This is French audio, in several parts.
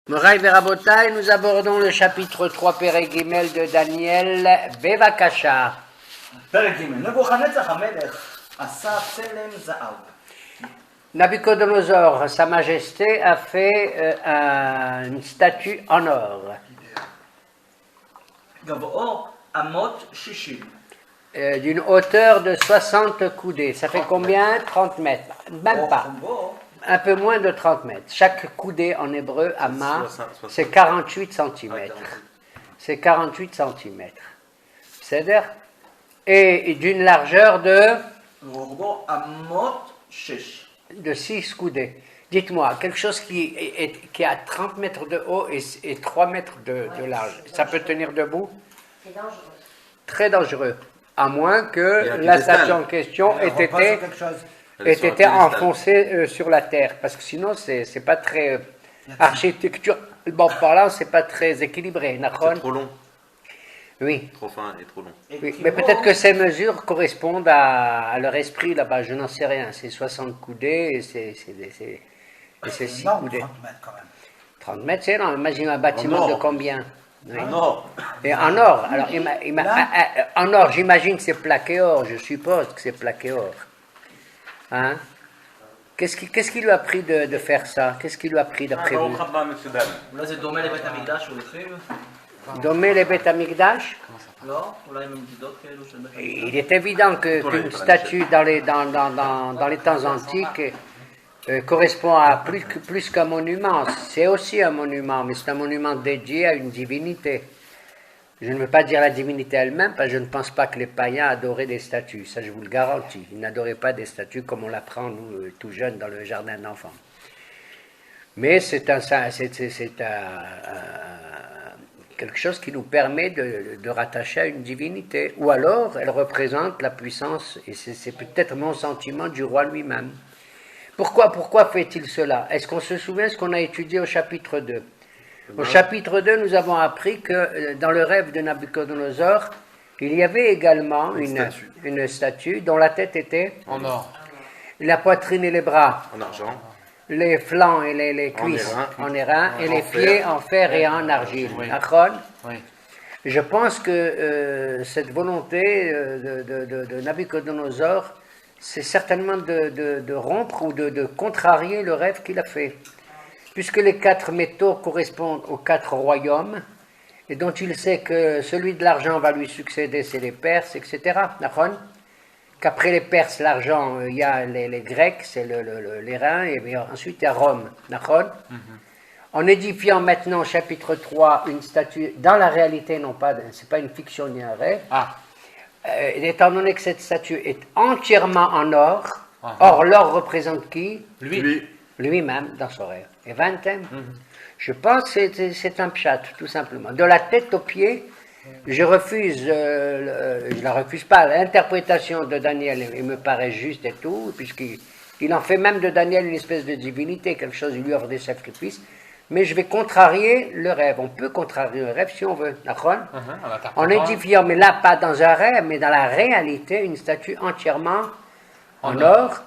Moraï Verabotai, nous abordons le chapitre 3 Perek Gimel de Daniel Bevakasha. פרק ג' נבוכדנצר המלך עשה צלם זהב. Nabucodonosor, Sa Majesté, a fait une statue en or. גבוהו אמות 60. D'une hauteur de 60 coudées. Ça fait combien? 30 mètres. Même pas. רוחבו Un peu moins de 30 mètres. Chaque coudée en hébreu, ama, c'est 48 cm. C'est 48 cm. C'est-à-dire, et d'une largeur רוחבו אמות 6. de 6 coudées. Dites-moi, quelque chose qui a 30 mètres de haut et 3 mètres de large, ça peut tenir debout? C'est dangereux. Très dangereux. À moins que la statue en question ait été enfoncée sur la terre. Parce que sinon, c'est pas très architecturalement parlant, c'est pas très équilibré. C'est trop long, Oui. trop fin et trop long. Oui, mais peut-être que ces mesures correspondent à leur esprit là-bas, je n'en sais rien. C'est 60 coudées et c'est 6 coudées. 30 mètres quand même. 30 mètres, c'est énorme. Imagine un bâtiment de combien? Oui. Non, Et en or, alors en or, j'imagine que c'est plaqué or, je suppose que c'est plaqué or. Hein? Qu'est-ce qui lui a pris de faire ça? Qu'est-ce qui lui a pris d'après vous? אולי זה דומה לבית המקדש שהוא התחיל? Dommer les Beth Amikdash? לא? אולי עם מדידות כאלו של בית המקדש? Il est évident qu'une statue dans les temps antiques correspond à plus qu'un monument. C'est aussi un monument, mais c'est un monument dédié à une divinité. Je ne veux pas dire la divinité elle-même, parce que je ne pense pas que les païens adoraient des statues. Ça, je vous le garantis. Ils n'adoraient pas des statues comme on l'apprend, nous, tout jeunes, dans le jardin d'enfants. Mais c'est quelque chose qui nous permet de rattacher à une divinité. Ou alors, elle représente la puissance, et c'est peut-être mon sentiment du roi lui-même. Pourquoi fait-il cela? Est-ce qu'on se souvient de ce qu'on a étudié au chapitre 2? Au chapitre 2, nous avons appris que dans le rêve de Nabucodonosor, il y avait également une statue dont la tête était En or. la poitrine et les bras, en argent. les flancs et les cuisses en airain, et les pieds en fer et en argile. Oui. Achron? Oui. Je pense que cette volonté de Nabucodonosor, c'est certainement de rompre ou de contrarier le rêve qu'il a fait. Puisque les 4 métaux correspondent aux 4 royaumes, et dont il sait que celui de l'argent va lui succéder, c'est les Perses, etc. Nachon? Qu'après les Perses, l'argent, il y a les Grecs, c'est l'airain, et bien ensuite il y a Rome. Nachon? En édifiant maintenant, chapitre 3, une statue, dans la réalité, non pas, c'est pas une fiction ni un rêve, étant donné que cette statue est entièrement en or, or l'or représente qui? Lui-même dans son rêve. Et 20 Je pense que c'est un pshat, tout simplement. De la tête aux pieds, je la refuse pas. L'interprétation de Daniel, il me paraît juste et tout, puisqu'il en fait même de Daniel une espèce de divinité, quelque chose, il lui offre des sacrifices. Mais je vais contrarier le rêve. On peut contrarier le rêve si on veut. D'accord? En édifiant, mais là, pas dans un rêve, mais dans la réalité, une statue entièrement en or.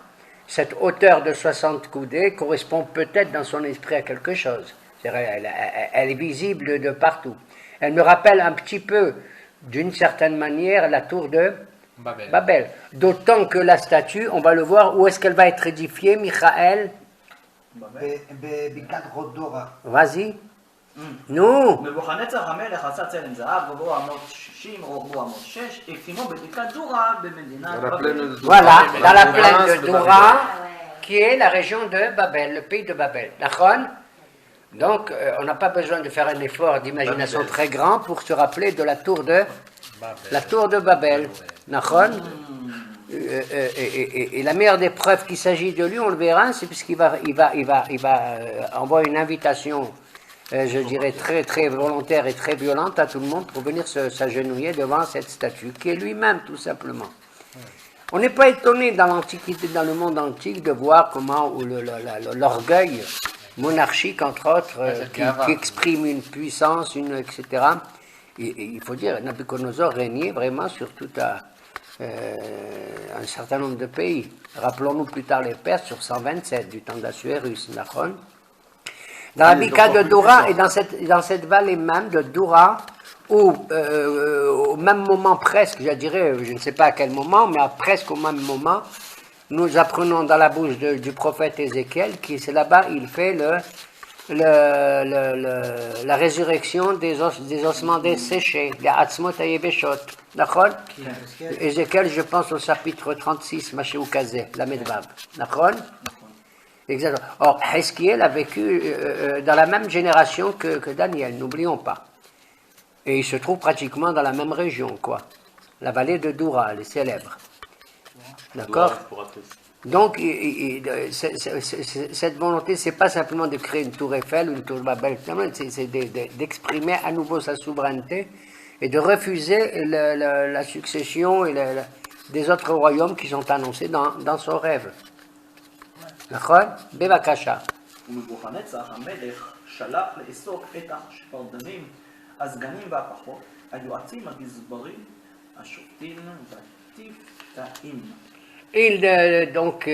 Cette hauteur de 60 coudées correspond peut-être dans son esprit à quelque chose. Elle est visible de partout. Elle me rappelle un petit peu, d'une certaine manière, la tour de Babel. D'autant que la statue, on va le voir, où est-ce qu'elle va être édifiée, Michael? בבקעת רודורה. Vas-y. Nous. נבוכדנצר המלך עשה צלם זהב, גבוהו אמות 60, רוחבו אמות 6, הקימו בבקעת דורה במדינת בבל. Voilà, dans la plaine de Doura, qui est la région de Babel, le pays de Babel. D'accord? Donc, on n'a pas besoin de faire un effort d'imagination très grand pour se rappeler de la tour de Babel. D'accord? Et la meilleure des preuves qu'il s'agit de lui, on le verra, c'est puisqu'il va envoyer une invitation, je dirais très très volontaire et très violente à tout le monde pour venir s'agenouiller devant cette statue, qui est lui-même tout simplement. On n'est pas étonné dans l'Antiquité, dans le monde antique, de voir comment l'orgueil monarchique, entre autres, qui exprime une puissance, etc. Et il faut dire, Nabucodonosor régnait vraiment sur tout un certain nombre de pays. Rappelons-nous plus tard les Perses sur 127 du temps d'Assuérus, Nachon. Dans la Bika de Doura et dans cette vallée même de Doura, où au même moment presque, je dirais, je ne sais pas à quel moment, mais presque au même moment, nous apprenons dans la bouche du prophète Ézéchiel que c'est là-bas il fait la résurrection des ossements desséchés, les Atzmot Hayebeshot. D'accord? Ézéchiel, je pense au chapitre 36, Machéou Kazé, la Medvav. D'accord? Exactement. Or, Heskiel a vécu dans la même génération que Daniel, n'oublions pas. Et il se trouve pratiquement dans la même région, quoi. La vallée de Doura, elle est célèbre. D'accord? Donc, cette volonté, c'est pas simplement de créer une tour Eiffel ou une tour Babel, c'est d'exprimer à nouveau sa souveraineté et de refuser la succession et des autres royaumes qui sont annoncés dans son rêve. נכון? בבקשה. ובנבוכדנצר המלך שלח לאסוף את השפרדמים, הסגנים והפחות, היועצים הגזברים, השופטים והתפתאים. Il donc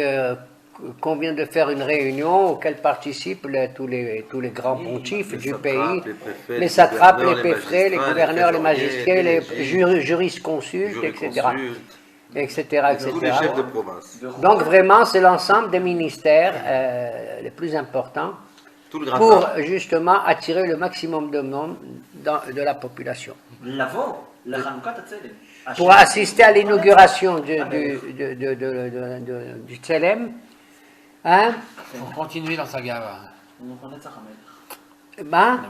convient de faire une réunion auquel participent tous les grands pontifes du pays, les satrapes, les péfrés, les gouverneurs, les magistrats, les jurisconsultes, etc. Etc. Tous les chefs de province. Donc vraiment, c'est l'ensemble des ministères les plus importants pour justement attirer le maximum de monde de la population. Pour assister à l'inauguration du Tselem, hein? On continue dans sa gave. Ben,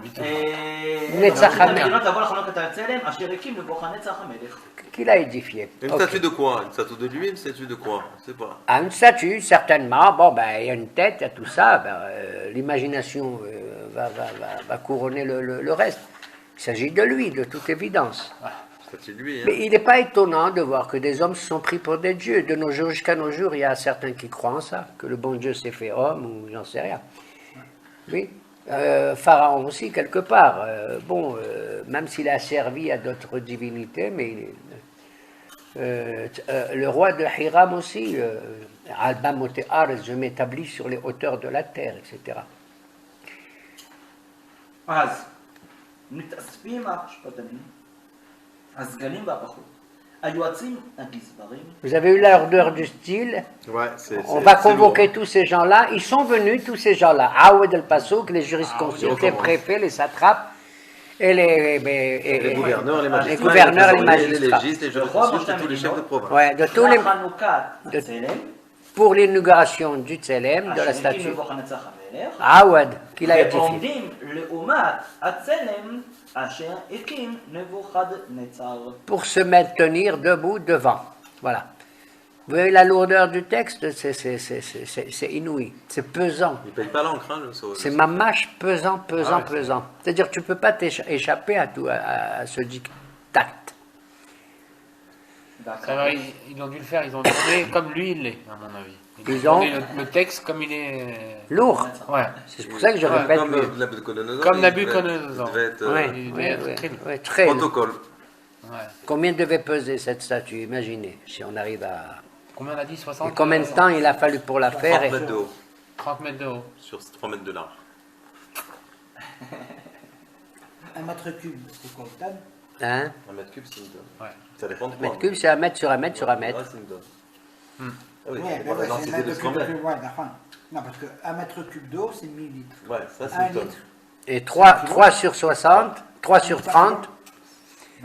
qu'il a édifié. Une statue de quoi? Une statue de lui, une statue de quoi? Je sais pas. Ah, une statue, certainement. Bon, ben, il y a une tête, il y a tout ça. Ben, l'imagination va couronner le reste. Il s'agit de lui, de toute évidence. Statue de lui, hein. Mais il n'est pas étonnant de voir que des hommes se sont pris pour des dieux. De nos jours jusqu'à nos jours, il y a certains qui croient en ça, que le bon Dieu s'est fait homme, ou j'en sais rien. Oui. Pharaon aussi, quelque part. Même s'il a servi à d'autres divinités, mais le roi de Hiram aussi, Alba Motear, je m'établis sur les hauteurs de la terre, etc. אז מתאספים השפטנים, הסגנים והפחות, היועצים הגזברים. Vous avez eu l'ordre du style. Ouais, on va convoquer tous ces gens-là. Ils sont venus, tous ces gens-là. Aoued el-Pasouk, les jurisconsultes, les préfets, les satrapes, et les gouverneurs, les magistrats, les magistrats. Les légistes, les jurisconsultes et tous les chefs de province. Ouais, de tous les... Pour l'inauguration du Tselem, de la statue. Aoued, qu'il a édifié. Pour se maintenir debout devant. Voilà. Vous voyez la lourdeur du texte, c'est inouï, c'est pesant. Il ne paye pas l'encre, hein, c'est mamache pesant. C'est-à-dire que tu ne peux pas t'échapper à ce dictat. Ils ont dû le faire, ils ont demandé comme lui il l'est, à mon avis. Ils ont le texte comme il est lourd. Ouais. C'est pour ça que je répète. Comme Nabucodonosor. Ouais, très protocole. Ouais. Combien devait peser cette statue? Imaginez, si on arrive à... Combien on a dit 60? Et combien de temps il a fallu pour la faire? 30 mètres de haut. 30 mètres de haut. Sur 3 mètres de large. Un mètre cube, c'est quoi, le tonne? Hein? Un mètre cube, c'est une tonne. Ouais. Ça dépend de Un quoi. mètre cube, c'est un mètre sur un mètre sur un mètre. Ouais, c'est une tonne. Ah oui, Ouais, on parle de la c'est densité de ce qu'on met. Non, parce qu'un mètre cube d'eau, c'est 1000 litres. Ouais, ça c'est Un une tonne. litre. Et 3 sur 60, 3 sur 30,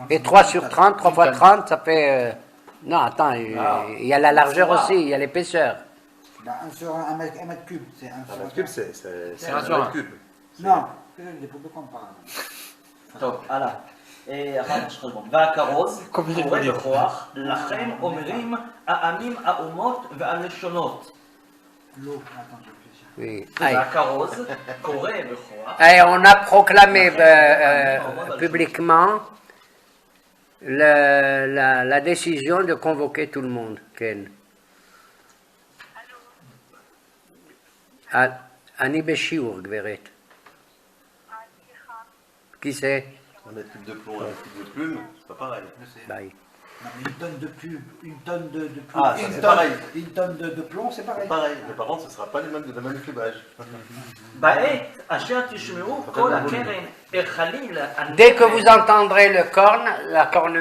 et 3 sur 30, 3 fois 30, ça fait... Non, attends, il y a la largeur aussi, il y a l'épaisseur. Sur un mètre cube, c'est un Un mètre cube, c'est un un sur un. mètre cube. Non, des poupées qu'on parle. טוב, הלאה. אחר כך חשבון. והכרוז קורא בכוח, לכם אומרים העמים, האומות והלשונות. L'eau, attends, je réfléchis. Oui. והכרוז קורא בכוח. Et on a proclamé publiquement la décision de convoquer tout le monde. Ken. אני בשיעור, גברת. Qui c'est? Un mètre cube de plomb et un mètre cube de plume, c'est pas pareil. Bye. Non, mais une tonne de pub, une tonne de pub, Ah, ça, c'est pareil. une tonne de plomb, c'est pareil. Pareil, mais par contre, ce ne sera pas les mêmes, le même cubage. בעת אשר תשמעו כל הקרן החליל Dès que vous entendrez le corne, la corne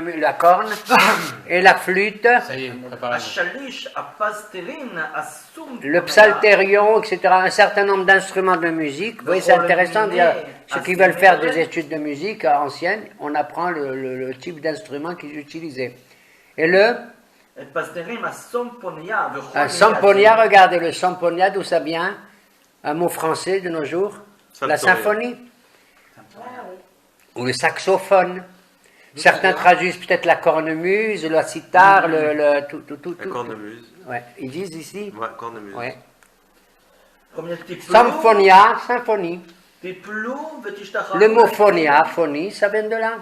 et la flûte, Ça y est, préparez-vous. השליש, הפסטרין, הסום, le psalterion, etc., un certain nombre d'instruments de musique. Vous voyez, c'est intéressant. Ceux qui veulent faire des études de musique anciennes, on apprend le type d'instrument qu'ils utilisaient. Et le פסטרין, הסומפוניה וכל un samponia, regardez le samponia, d'où ça vient? Un mot français de nos jours. La symphonie. Ou le saxophone. Certains traduisent peut-être la cornemuse, la sitar, tout. La cornemuse. Ouais, ils disent ici. Ouais, cornemuse. Ouais. symphonie. Symphonia, symphonie. תיפלו ותשתחררו. Le mot phonia, phonie, ça vient de là.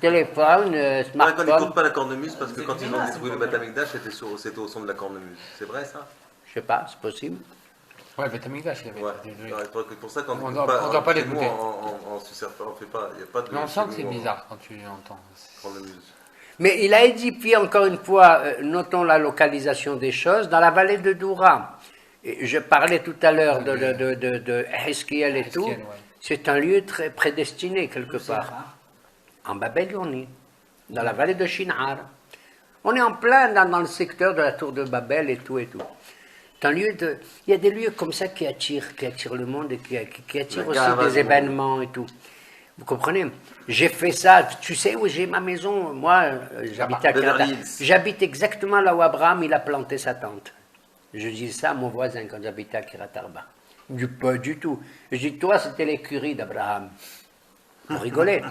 Téléphone, Ouais, quand ils smartphone. n'écoutent pas la cornemuse, parce que quand ils ont détruit le Beth Amikdash, c'était au son de la cornemuse. C'est vrai ça? Je sais pas, c'est possible. Ouais, Betamigdash, il y avait Ouais. des trucs. Ouais, pour ça, quand On on doit- n'écoute on doit pas chez nous, l'écouter. on se sert pas, on fait pas, il n'y a pas de. Mais on sent que chez c'est nous, bizarre quand tu entends. Cornemuse. Mais il a édifié encore une fois, notons la localisation des choses, dans la vallée de Doura. Et je parlais tout à l'heure de Eskiel et tout. Eskiel, ouais. C'est un lieu très prédestiné quelque part. En Babylonie, dans la vallée de Shinar. On est en plein dans le secteur de la tour de Babel et tout et tout. C'est un lieu de... Il y a des lieux comme ça qui attirent le monde et qui attirent La aussi caravane des du monde. événements et tout. Vous comprenez? J'ai fait ça. Tu sais où j'ai ma maison? Moi, j'habite à Beverly Canada. Hills. J'habite exactement là où Abraham il a planté sa tente. Je dis ça à mon voisin quand j'habitais à Kiryat Arba. Il me dit pas du tout. Je dis toi c'était l'écurie d'Abraham. On rigolait.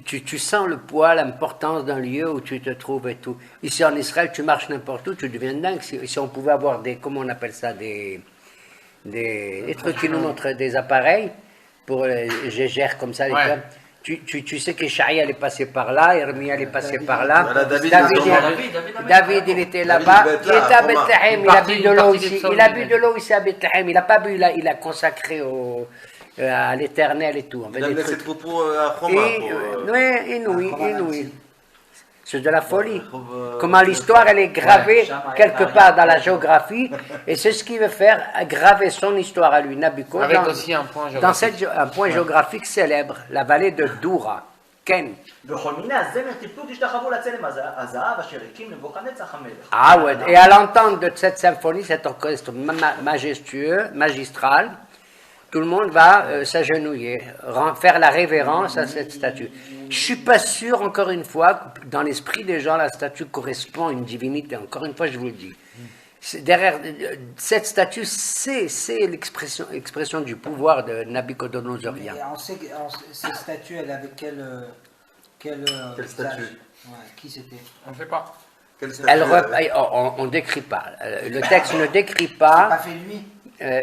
Tu sens le poids, l'importance d'un lieu où tu te trouves et tout. Ici en Israël, tu marches n'importe où, tu deviens dingue. Si on pouvait avoir des, comment on appelle ça, des trucs qui nous montrent des appareils, pour je gère comme ça les Ouais. termes. Tu sais que Sharia est passé par là, Hermia est passé par là. Voilà, David, David, il était là-bas. David Il devait être était à là, Roma. Bethléem, Une il a partie- bu de une l'eau partie des ici. psaumes, Il a il bu a de l'eau ici à Bethléem. Il n'a pas bu, il a consacré à l'éternel et tout. On fait Il a des laissé trucs. trop pour à Roma. Inouï. C'est de la folie. Pour, Comment l'histoire, elle est gravée Ouais. quelque part dans la géographie, et c'est ce qu'il veut faire, graver son histoire à lui, Nabucco, Avec dans, aussi un point dans géographique. un point géographique célèbre, la vallée de Doura. Ken. וכל מיני הזמר תיפלו תשתחוו לצלם הזהב אשר הקים נבוכדנצר המלך. Ah ouais, et à l'entente de cette symphonie, cet orchestre majestueux, magistral, tout le monde va s'agenouiller, faire la révérence à cette statue. Je suis pas sûr, encore une fois, que dans l'esprit des gens, la statue correspond à une divinité. Encore une fois, je vous le dis. Derrière cette statue, c'est l'expression du pouvoir de Nabuchodonosor. Et on sait que cette statue, elle avait quel Quelle statue? Ouais, qui c'était? On ne sait pas. Quelle statue, On ne décrit pas. Le texte ne décrit Pas pas. fait lui.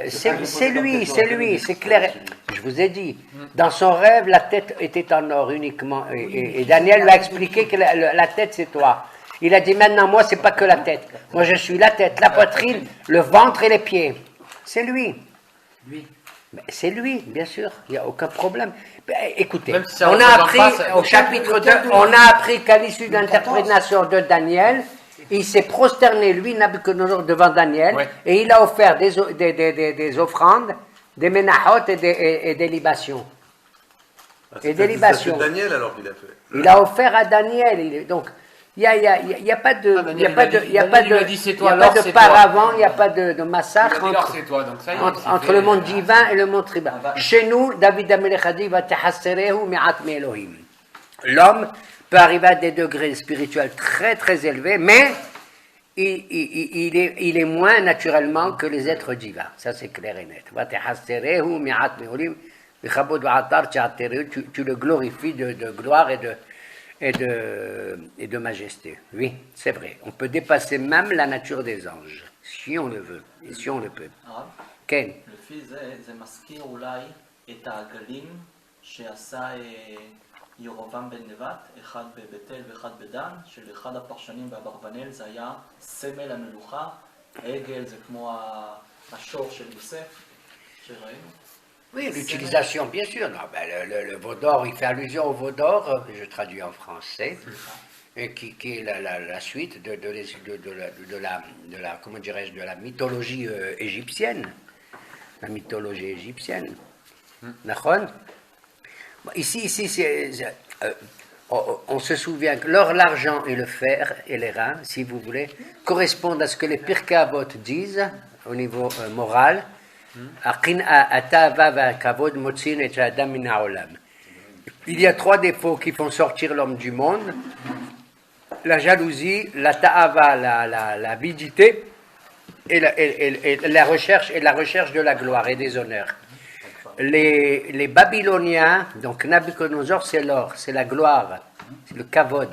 C'est lui, c'est clair. Je vous ai dit, dans son rêve, la tête était en or uniquement. Et Daniel lui a expliqué que la tête, c'est toi. Il a dit maintenant, moi, c'est pas que la tête. Moi, je suis la tête, la poitrine, le ventre et les pieds. C'est lui. Lui. Mais c'est lui, bien sûr, il n'y a aucun problème. Ben, écoutez, Même si ça on a représente appris pas, ça- au chapitre 2, on a appris qu'à l'issue de l'interprétation de Daniel, il s'est prosterné, lui, Nabuchodonosor, devant Daniel, Ouais. et il a offert des offrandes, des ménachot et des libations. Ah, et c'est des la statue libations. de Daniel alors qu'il a fait. Il a offert à Daniel. Donc, il n'y a pas de, Ah, Daniel, il y a pas il de, a dit- il y a Daniel, pas il lui a de, dit, c'est il y toi, a alors pas de c'est toi. paravent, il n'y a pas de Il a massacre dit, alors entre, c'est toi, donc ça y est, c'est entre fait. le monde divin et le monde tribal. Chez nous, David Amelech a dit, va tehasserehu mi'at me'elohim. L'homme peut arriver à des degrés spirituels très très élevés, mais il est moins naturellement que les êtres divins. Ça c'est clair et net. Va tehasserehu mi'at me'elohim. Tu le glorifies de gloire et de majesté. Oui, c'est vrai. On peut dépasser même la nature des anges, si on le veut, et si on le peut. הרב, כן. לפי זה מזכיר אולי את העגלים שעשה ירובעם בן נבט, אחד בבית אל ואחד בדן, שלאחד הפרשנים באברבנאל זה היה סמל המלוכה, העגל זה כמו השור של יוסף, שראינו. Oui, l'utilisation, bien sûr. Non, ben, le veau d'or, il fait allusion au veau d'or, je traduis en français. et qui est la suite de la comment dirais-je, de la mythologie égyptienne. La mythologie égyptienne. D'accord? Ici on se souvient que l'or, l'argent et le fer et les reins, si vous voulez, correspondent à ce que les Pirkei Avot disent au niveau moral. Il y a 3 défauts qui font sortir l'homme du monde: la jalousie, la ta'ava, l'avidité, et la recherche de la gloire et des honneurs. Les Babyloniens, donc Nabucodonosor, c'est l'or, c'est la gloire, c'est le kavod.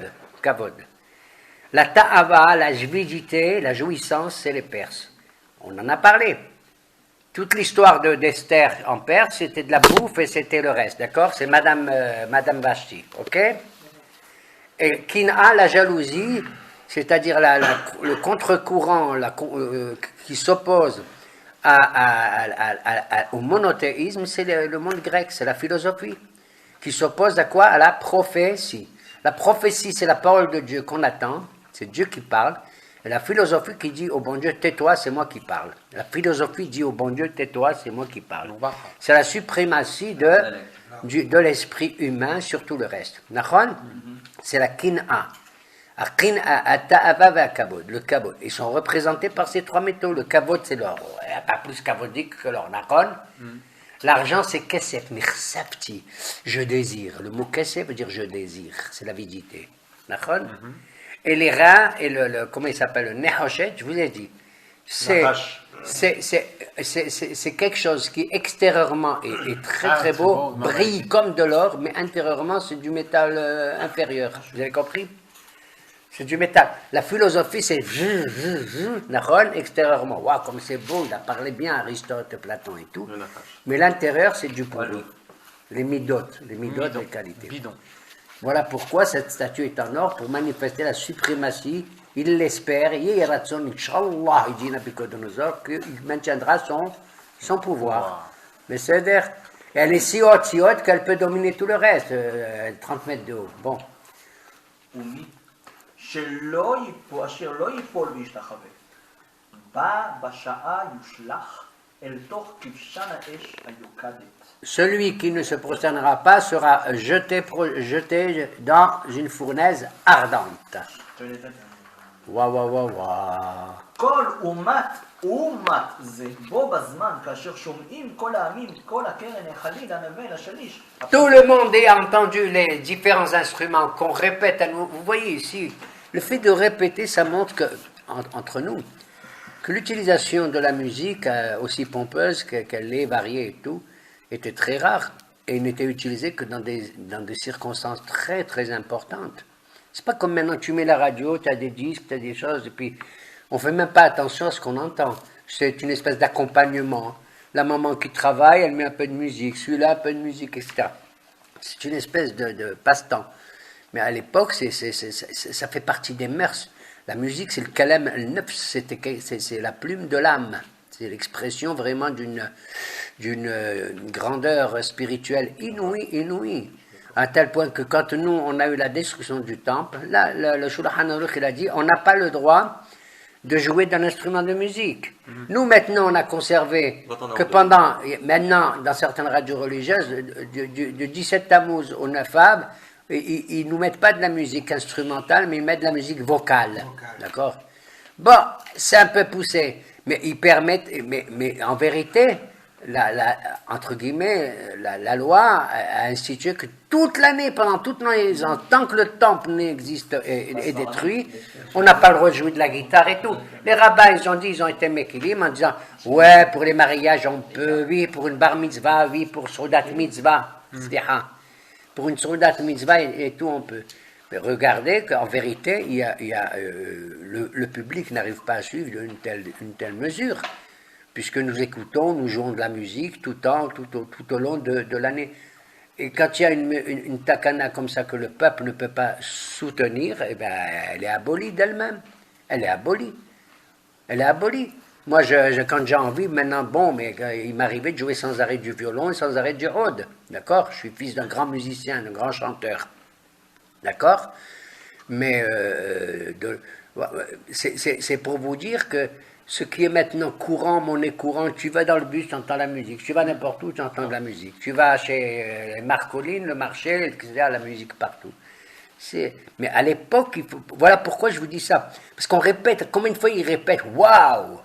La ta'ava, la javidité, la jouissance, c'est les Perses. On en a parlé. Toute l'histoire d'Esther en Perse, c'était de la bouffe et c'était le reste, d'accord? C'est Madame Vashti, ok? Et Kina, la jalousie, c'est-à-dire le contre-courant qui s'oppose au monothéisme, c'est le monde grec, c'est la philosophie, qui s'oppose à quoi? À la prophétie. La prophétie, c'est la parole de Dieu qu'on attend, c'est Dieu qui parle, et la philosophie qui dit au bon Dieu, tais-toi, c'est moi qui parle. La philosophie dit au bon Dieu, tais-toi, c'est moi qui parle. C'est la suprématie de l'esprit humain sur tout le reste. C'est la kin'a. Le kabod. Ils sont représentés par ces 3 métaux. Le kabod, c'est l'or. Pas plus kabodique que l'or. L'argent, c'est kesef, mirsapti. Je désire. Le mot kesef veut dire je désire. C'est l'avidité. Et les reins, et comment il s'appelle, le nehoshet, je vous ai dit. C'est quelque chose qui extérieurement est très beau, brille comme de l'or, mais intérieurement c'est du métal inférieur. Vous avez compris? C'est du métal. La philosophie c'est extérieurement. Waouh, comme c'est beau, il a parlé bien Aristote, Platon et tout. Mais l'intérieur c'est du pourri. Les midot, les qualités. Bidon. Voilà pourquoi cette statue est en or, pour manifester la suprématie. Il l'espère, il dit Nabucodonosor, qu'il maintiendra son pouvoir. Mais c'est-à-dire, elle est si haute qu'elle peut dominer tout le reste, 30 mètres de haut. Bon. אשר לא ייפול וישתחווה, בא בשעה יושלך אל תוך כבשן האש היוקדת. Celui qui ne se prosternera pas sera jeté dans une fournaise ardente. Waouh. כל אומת זה בו בזמן כאשר שומעים כל העמים, כל הקרן, החליל, הנבל, השליש. Tout le monde a entendu les différents instruments qu'on répète à nous. Vous voyez ici, le fait de répéter, ça montre que, entre nous, que l'utilisation de la musique, aussi pompeuse qu'elle est, variée et tout, était très rare et n'était utilisée que dans des circonstances très très importantes. C'est pas comme maintenant, tu mets la radio, tu as des disques, tu as des choses, et puis on fait même pas attention à ce qu'on entend. C'est une espèce d'accompagnement. La maman qui travaille, elle met un peu de musique, celui-là un peu de musique, etc. C'est une espèce de passe-temps. Mais à l'époque, ça fait partie des mœurs. La musique, c'est le kalem al-nafs, c'est la plume de l'âme. C'est l'expression vraiment d'une grandeur spirituelle inouïe. À tel point que quand nous, on a eu la destruction du temple, là, le Shulchan Aruch, il a dit, on n'a pas le droit de jouer d'un instrument de musique. Nous, maintenant, on a conservé que maintenant, dans certaines radios religieuses, du 17 Tammuz au 9 Av, ils ne nous mettent pas de la musique instrumentale, mais ils mettent de la musique vocale. D'accord? Bon, c'est un peu poussé, mais ils permettent, mais en vérité, entre guillemets, la loi a institué que toute l'année, pendant toute les ans, tant que le temple n'existe est détruit, on n'a pas le droit de jouer de la guitare et tout. Les rabbins, ils ont été mekilim en disant, ouais, pour les mariages on peut, oui, pour une bar mitzvah, oui, pour soudat mitzvah, pour une soudat mitzvah et tout on peut. Mais regardez qu'en vérité, le public n'arrive pas à suivre une telle mesure. Puisque nous écoutons, nous jouons de la musique tout au long de l'année. Et quand il y a une takana comme ça que le peuple ne peut pas soutenir, eh ben, elle est abolie d'elle-même. Elle est abolie. Moi, quand j'ai envie, maintenant, bon, mais il m'arrivait de jouer sans arrêt du violon et sans arrêt du oud. D'accord? Je suis fils d'un grand musicien, d'un grand chanteur. D'accord? Mais c'est pour vous dire que ce qui est maintenant courant, monnaie courante, tu vas dans le bus, tu entends la musique. Tu vas n'importe où, tu entends de la musique. Tu vas chez Marcoline, le marché, etc., la musique partout. Mais à l'époque, voilà pourquoi je vous dis ça. Parce qu'on répète, combien de fois ils répètent « Waouh !»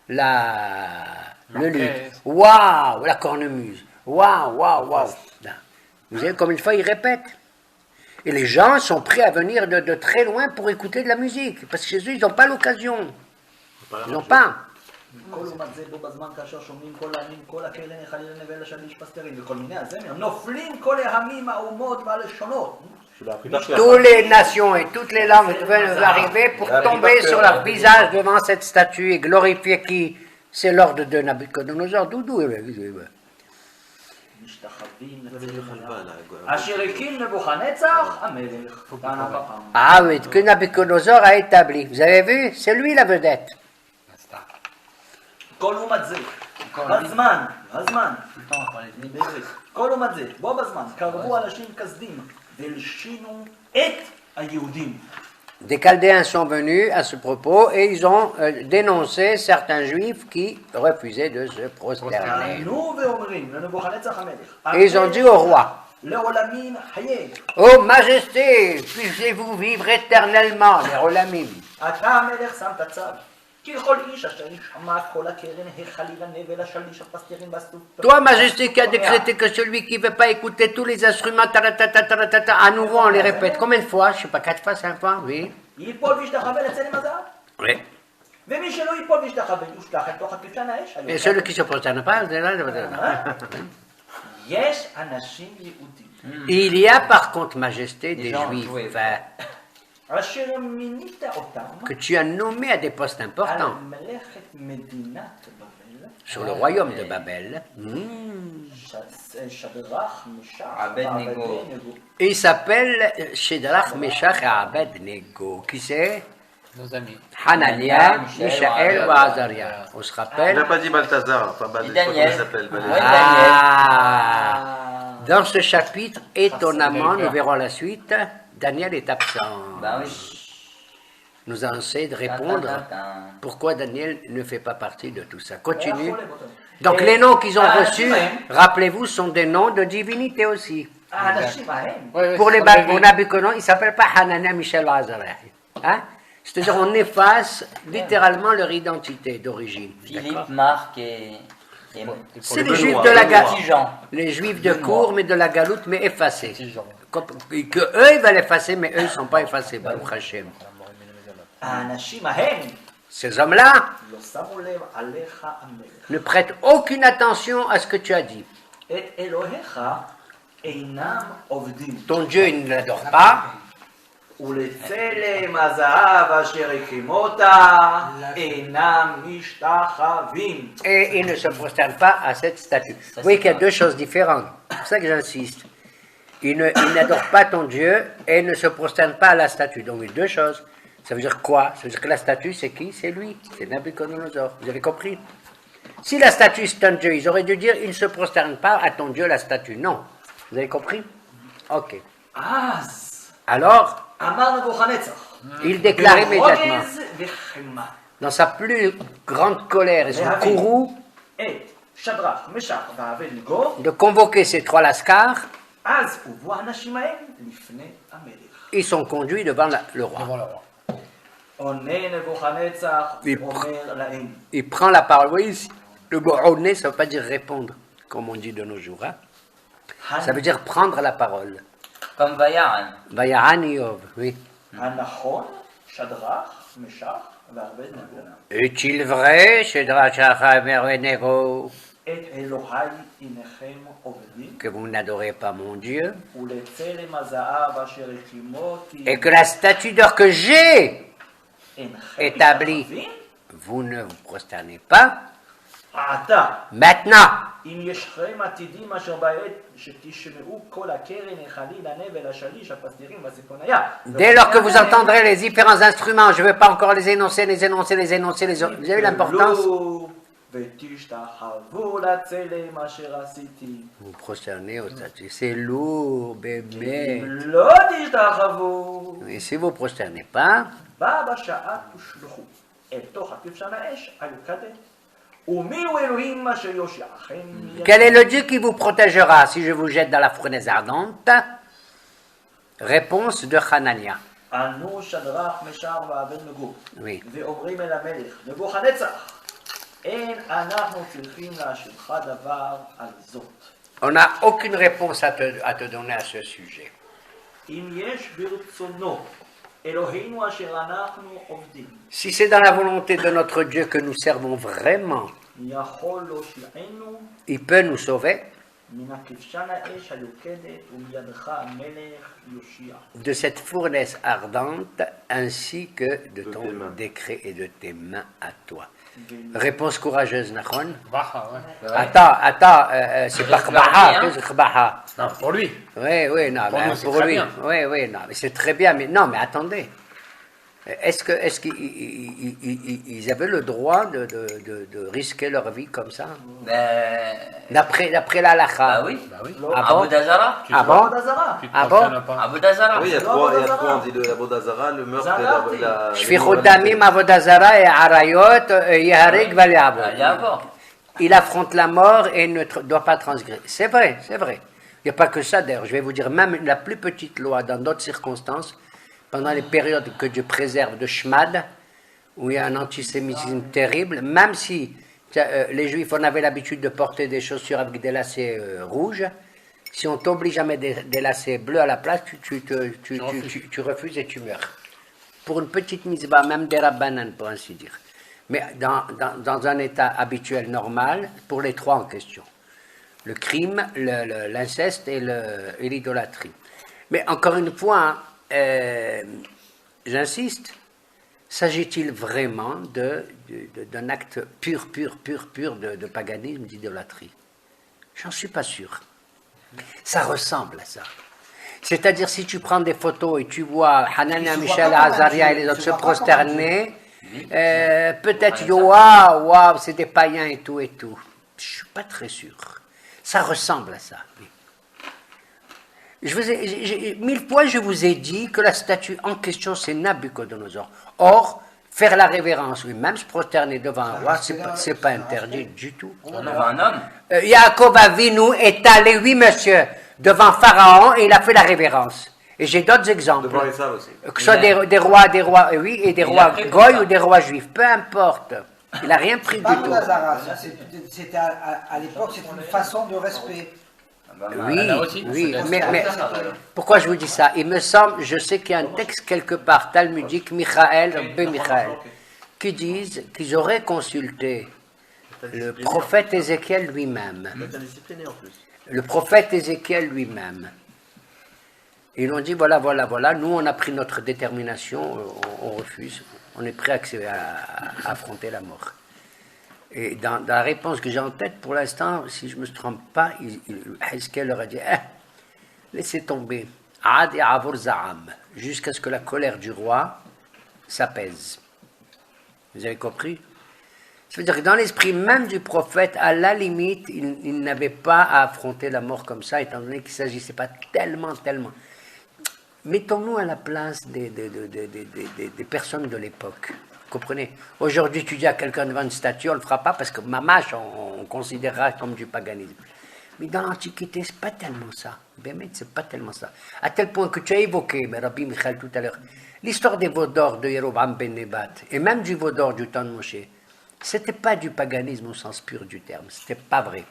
le luth, « Waouh !» la cornemuse, « Waouh, waouh, waouh !» Vous savez combien de fois ils répètent? Et les gens sont prêts à venir de très loin pour écouter de la musique. Parce que chez eux, ils n'ont pas l'occasion. Ils n'ont pas. כל לעומת זה בו בזמן כאשר שומעים כל העמים, כל הקרן, חלילה נבל השליש פסטרים וכל מיני הזמר, נופלים כל העמים, האומות והלשונות. Toutes les nations et toutes les langues devaient arriver pour tomber sur leur visage devant cette statue et glorifier qui? C'est l'ordre de Nabucodonosor. D'où משתחווים לצלם אשר הקים נבוכדנצר המלך. Ah oui, que Nabucodonosor a établi. Vous avez vu? C'est lui la vedette. כל לעומת זה, בזמן, בעברית, כל לעומת זה, בו בזמן, קרבו אנשים כסדים והלשינו את היהודים. Des Chaldéens sont venus à ce propos et ils ont dénoncé certains juifs qui refusaient de se prosterner. ענו ואומרים לנבוכדנצר המלך, Et ils ont dit au roi, לעולמים חיה, Ô Majesté, puissiez-vous vivre éternellement, les Rolamim. אתה המלך שמת צו, כי לכל איש אשר ישמע כל הקרן החלילה נבל השליש הפסטירים בסוף. Toi, Majesté, qui a décrété que celui qui ne veut pas écouter tous les instruments, à nouveau on les répète. Combien de fois? Je ne sais pas, 4 fois, 5 fois, oui. ייפול וישתחווה לצלם הזהב. Oui. ומי שלא ייפול וישתחווה יושלך אל תוך הכבשן האש. Et celui qui se prosterne pas, יש אנשים יהודים. il y a par contre, Majesté, des juifs אשר מינית אותם que tu as nommés à des postes על importants מלאכת מדינת בבל, sur le royaume de Babel. שדרך, משח, אבדנגו. Et il s'appelle Shedrach, Meshach et Abednego. Qui c'est? Nos amis. Hanania, Mishaël ou Azaria. On se Il rappelle? n'a pas dit Balthazar, enfin Balthazar, comment Daniel. il s'appelle Ah. Dans ce chapitre, étonnamment, nous verrons la suite, Daniel est absent. Bah oui. Nous allons essayer de répondre pourquoi Daniel ne fait pas partie de tout ça. Continue. Donc les noms qu'ils ont reçus, rappelez-vous, sont des noms de divinité aussi. האנשים ההם, Pour les Nabucodonosor, il ne s'appelle pas Hanania, Mishaël ou Azaria. Hein? C'est-à-dire on efface littéralement leur identité d'origine. Philippe, Marc et C'est les juifs de la Petit Galoute. Jean. Les juifs de cour, mais de la Galoute, mais effacés. Petit Jean. Que eux, ils veulent effacer, mais eux, ils ne sont pas effacés, Baruch Hashem. האנשים ההם Ces hommes-là לא שמו לב עליך המלך. ne prêtent aucune attention à ce que tu as dit. את אלוהיך אינם עובדים. Ton Dieu, il ne l'adore pas. ולצלם הזהב אשר הקימותה אינם משתחווים. Et il ne se prosterne pas à cette statue. Vous voyez qu'il y a deux choses différentes. C'est pour ça que j'insiste. Il n'adore pas ton Dieu et il ne se prosterne pas à la statue. Donc, il y a deux choses. Ça veut dire quoi? Ça veut dire que la statue, c'est qui? C'est lui. C'est Nabucodonosor. Vous avez compris? Si la statue, c'est un Dieu, ils auraient dû dire, il ne se prosterne pas à ton Dieu, la statue. Non. Vous avez compris? Ok. אז Alors, אמר נבוכדנצר, il déclare immédiatement, ברוגז וחמה, dans sa plus grande colère et son courroux, את שדרך, משח ואבדנגו, de convoquer ces trois lascars. אז הובאו האנשים ההם לפני המלך. Ils sont conduits devant le roi. Devant le roi. עונה נבוכדנצר, Et אומר להם, il prend la parole. Oui, le mot "oner", ça ne veut pas dire répondre, comme on dit de nos jours. Hein. Ça veut dire prendre la parole. Comme Vayaran. Vayaran Iov, oui. הנכון, שדרך, משח ואבדנגו, Est-il vrai, Shedrach, Abednego, את אלוהי אינכם עובדים, que vous n'adorez pas mon Dieu, ולצלם הזהב אשר הקימותי et que la statue d'or que j'ai אינכם établie, משתחווים? vous ne vous prosternez pas? עתה Maintenant, אם ישכם עתידים אשר בעת שתשמעו כל הקרן החליל הנבל השליש הפסדירים והסיפוניה. dès lors que vous entendrez les différents instruments, je ne vais pas encore les énoncer, vous avez vu l'importance? ותשתחוו לצלם אשר עשיתי. Vous prosternez aux statues, c'est lourd, bébé. אם לא תשתחוו Et si vous ne prosternez pas, בה בשעה תושלכו אל תוך הכבשן האש היוקדת. ומי הוא אלוהים אשר יושיעכם מיד. quel est le Dieu qui vous protégera si je vous jette dans la fournaise ardente? Réponse de Hanania. ענו שדרך משר ואבדנגו Oui. ואומרים אל המלך נבוכדנצר אין אנחנו צריכים להשיבך דבר על זאת. On n'a aucune réponse à te donner à ce sujet. אם יש ברצונו אלוהינו אשר אנחנו עובדים Si c'est dans la volonté de notre Dieu que nous servons vraiment, יכול להושיענו il peut nous sauver מן הכבשן האש היוקדת ומידך המלך יושיע. de cette fournaise ardente ainsi que de De ton tes mains. décret et de tes mains à toi. Réponse courageuse, Nahon. Baha, ouais. Attends, c'est pas Reste la Khbaha, vie, hein. qu'est-ce que Khbaha? Non, pour lui. Oui, non, Pour mais nous, c'est pour très lui. bien. Oui, non, mais c'est très bien, mais non, mais attendez. Est-ce qu'ils avaient le droit de risquer leur vie comme ça? Ben, D'après la halakha. bah oui. Bah oui. Ah bon? Abu Dazara. Ah bon? עבודה זרה. Tu te Ah bon prosternes pas. Abu Dazara. Oui, il y a trois, on dit le Abodazara, le meurtre et Zarati. la. Shfichut damim, avodazara et arayot, yaharig Ah, valiabo. il y a avant. Il affronte la mort et ne doit pas transgresser. C'est vrai, c'est vrai. Il n'y a pas que ça d'ailleurs. Je vais vous dire, même la plus petite loi, dans d'autres circonstances, pendant les périodes que Dieu préserve de Shmad, où il y a un antisémitisme terrible, même si les Juifs, on avait l'habitude de porter des chaussures avec des lacets rouges, si on t'oblige à mettre des lacets bleus à la place, tu refuses et tu meurs. Pour une petite mitzvah, même des rabbanan, pour ainsi dire. Mais dans un état habituel normal, pour les trois en question. Le crime, l'inceste et l'idolâtrie. Mais encore une fois, j'insiste, s'agit-il vraiment d'un acte pur de paganisme, d'idolâtrie? J'en suis pas sûr. Ça ressemble à ça. C'est-à-dire, si tu prends des photos et tu vois Hanania, Michel, Azaria et les autres se prosterner, peut-être, waouh, c'est des païens et tout. Je suis pas très sûr. Ça ressemble à ça. Oui. Mille fois, je vous ai dit que la statue en question, c'est Nabucodonosor. Or, faire la révérence, oui, même se prosterner devant un roi, c'est pas interdit du tout. On voit un homme. Yaakov Avinu est allé, oui monsieur, devant Pharaon et il a fait la révérence. Et j'ai d'autres exemples. Devant les sables aussi. Que ce soit des rois, oui, et des Il a rois pris goy ça. ou des rois juifs, peu importe. Il n'a rien pris du Pas tout. Nazara, c'était à l'époque, c'était une façon de respect. Oui, Là aussi, oui, c'est mais pourquoi je vous dis ça? Il me semble, je sais qu'il y a un texte quelque part talmudique, Michael, Rabbi Michael, qui disent qu'ils auraient consulté le prophète Ézéchiel lui-même. T'as discipliné en plus. Le prophète Ézéchiel lui-même. Ils ont dit, voilà, nous on a pris notre détermination, on refuse, on est prêt à affronter la mort. Et dans la réponse que j'ai en tête, pour l'instant, si je ne me trompe pas, Hezkel leur a dit, laissez tomber, Ad et Avur Za'am, jusqu'à ce que la colère du roi s'apaise. Vous avez compris? Ça veut dire que dans l'esprit même du prophète, à la limite, il n'avait pas à affronter la mort comme ça, étant donné qu'il ne s'agissait pas tellement. Mettons-nous à la place des personnes de l'époque. Vous comprenez? Aujourd'hui, tu dis à quelqu'un devant une statue, on ne le fera pas parce que mamache, on considérera comme du paganisme. Mais dans l'Antiquité, c'est pas tellement ça. Bémet, c'est pas tellement ça. À tel point que tu as évoqué, mais Rabbi Michal tout à l'heure, l'histoire des veaux d'or de Yerovam ben Nebat, et même du veau d'or du temps de Moshe, c'était pas du paganisme au sens pur du terme. C'était pas vrai.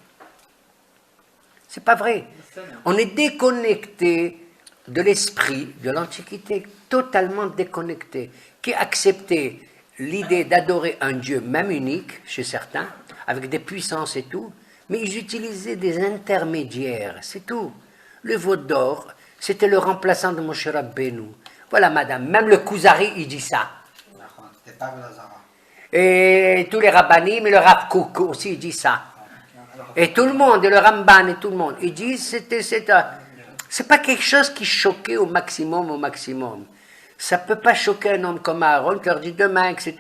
C'est pas vrai. On est déconnecté de l'esprit de l'Antiquité, totalement déconnecté, qui acceptait l'idée d'adorer un Dieu, même unique, chez certains, avec des puissances et tout, mais ils utilisaient des intermédiaires, c'est tout. Le veau d'or, c'était le remplaçant de Moshe Rabbeinu. Voilà, madame, même le Kuzari, il dit ça. C'était pas Nazara. Et tous les rabbanim, et le Rav Kook aussi, il dit ça. Et tout le monde, et le Ramban, et tout le monde, ils disent c'est pas quelque chose qui choquait au maximum. Ça peut pas choquer un homme comme Aaron qui leur dit demain, etc.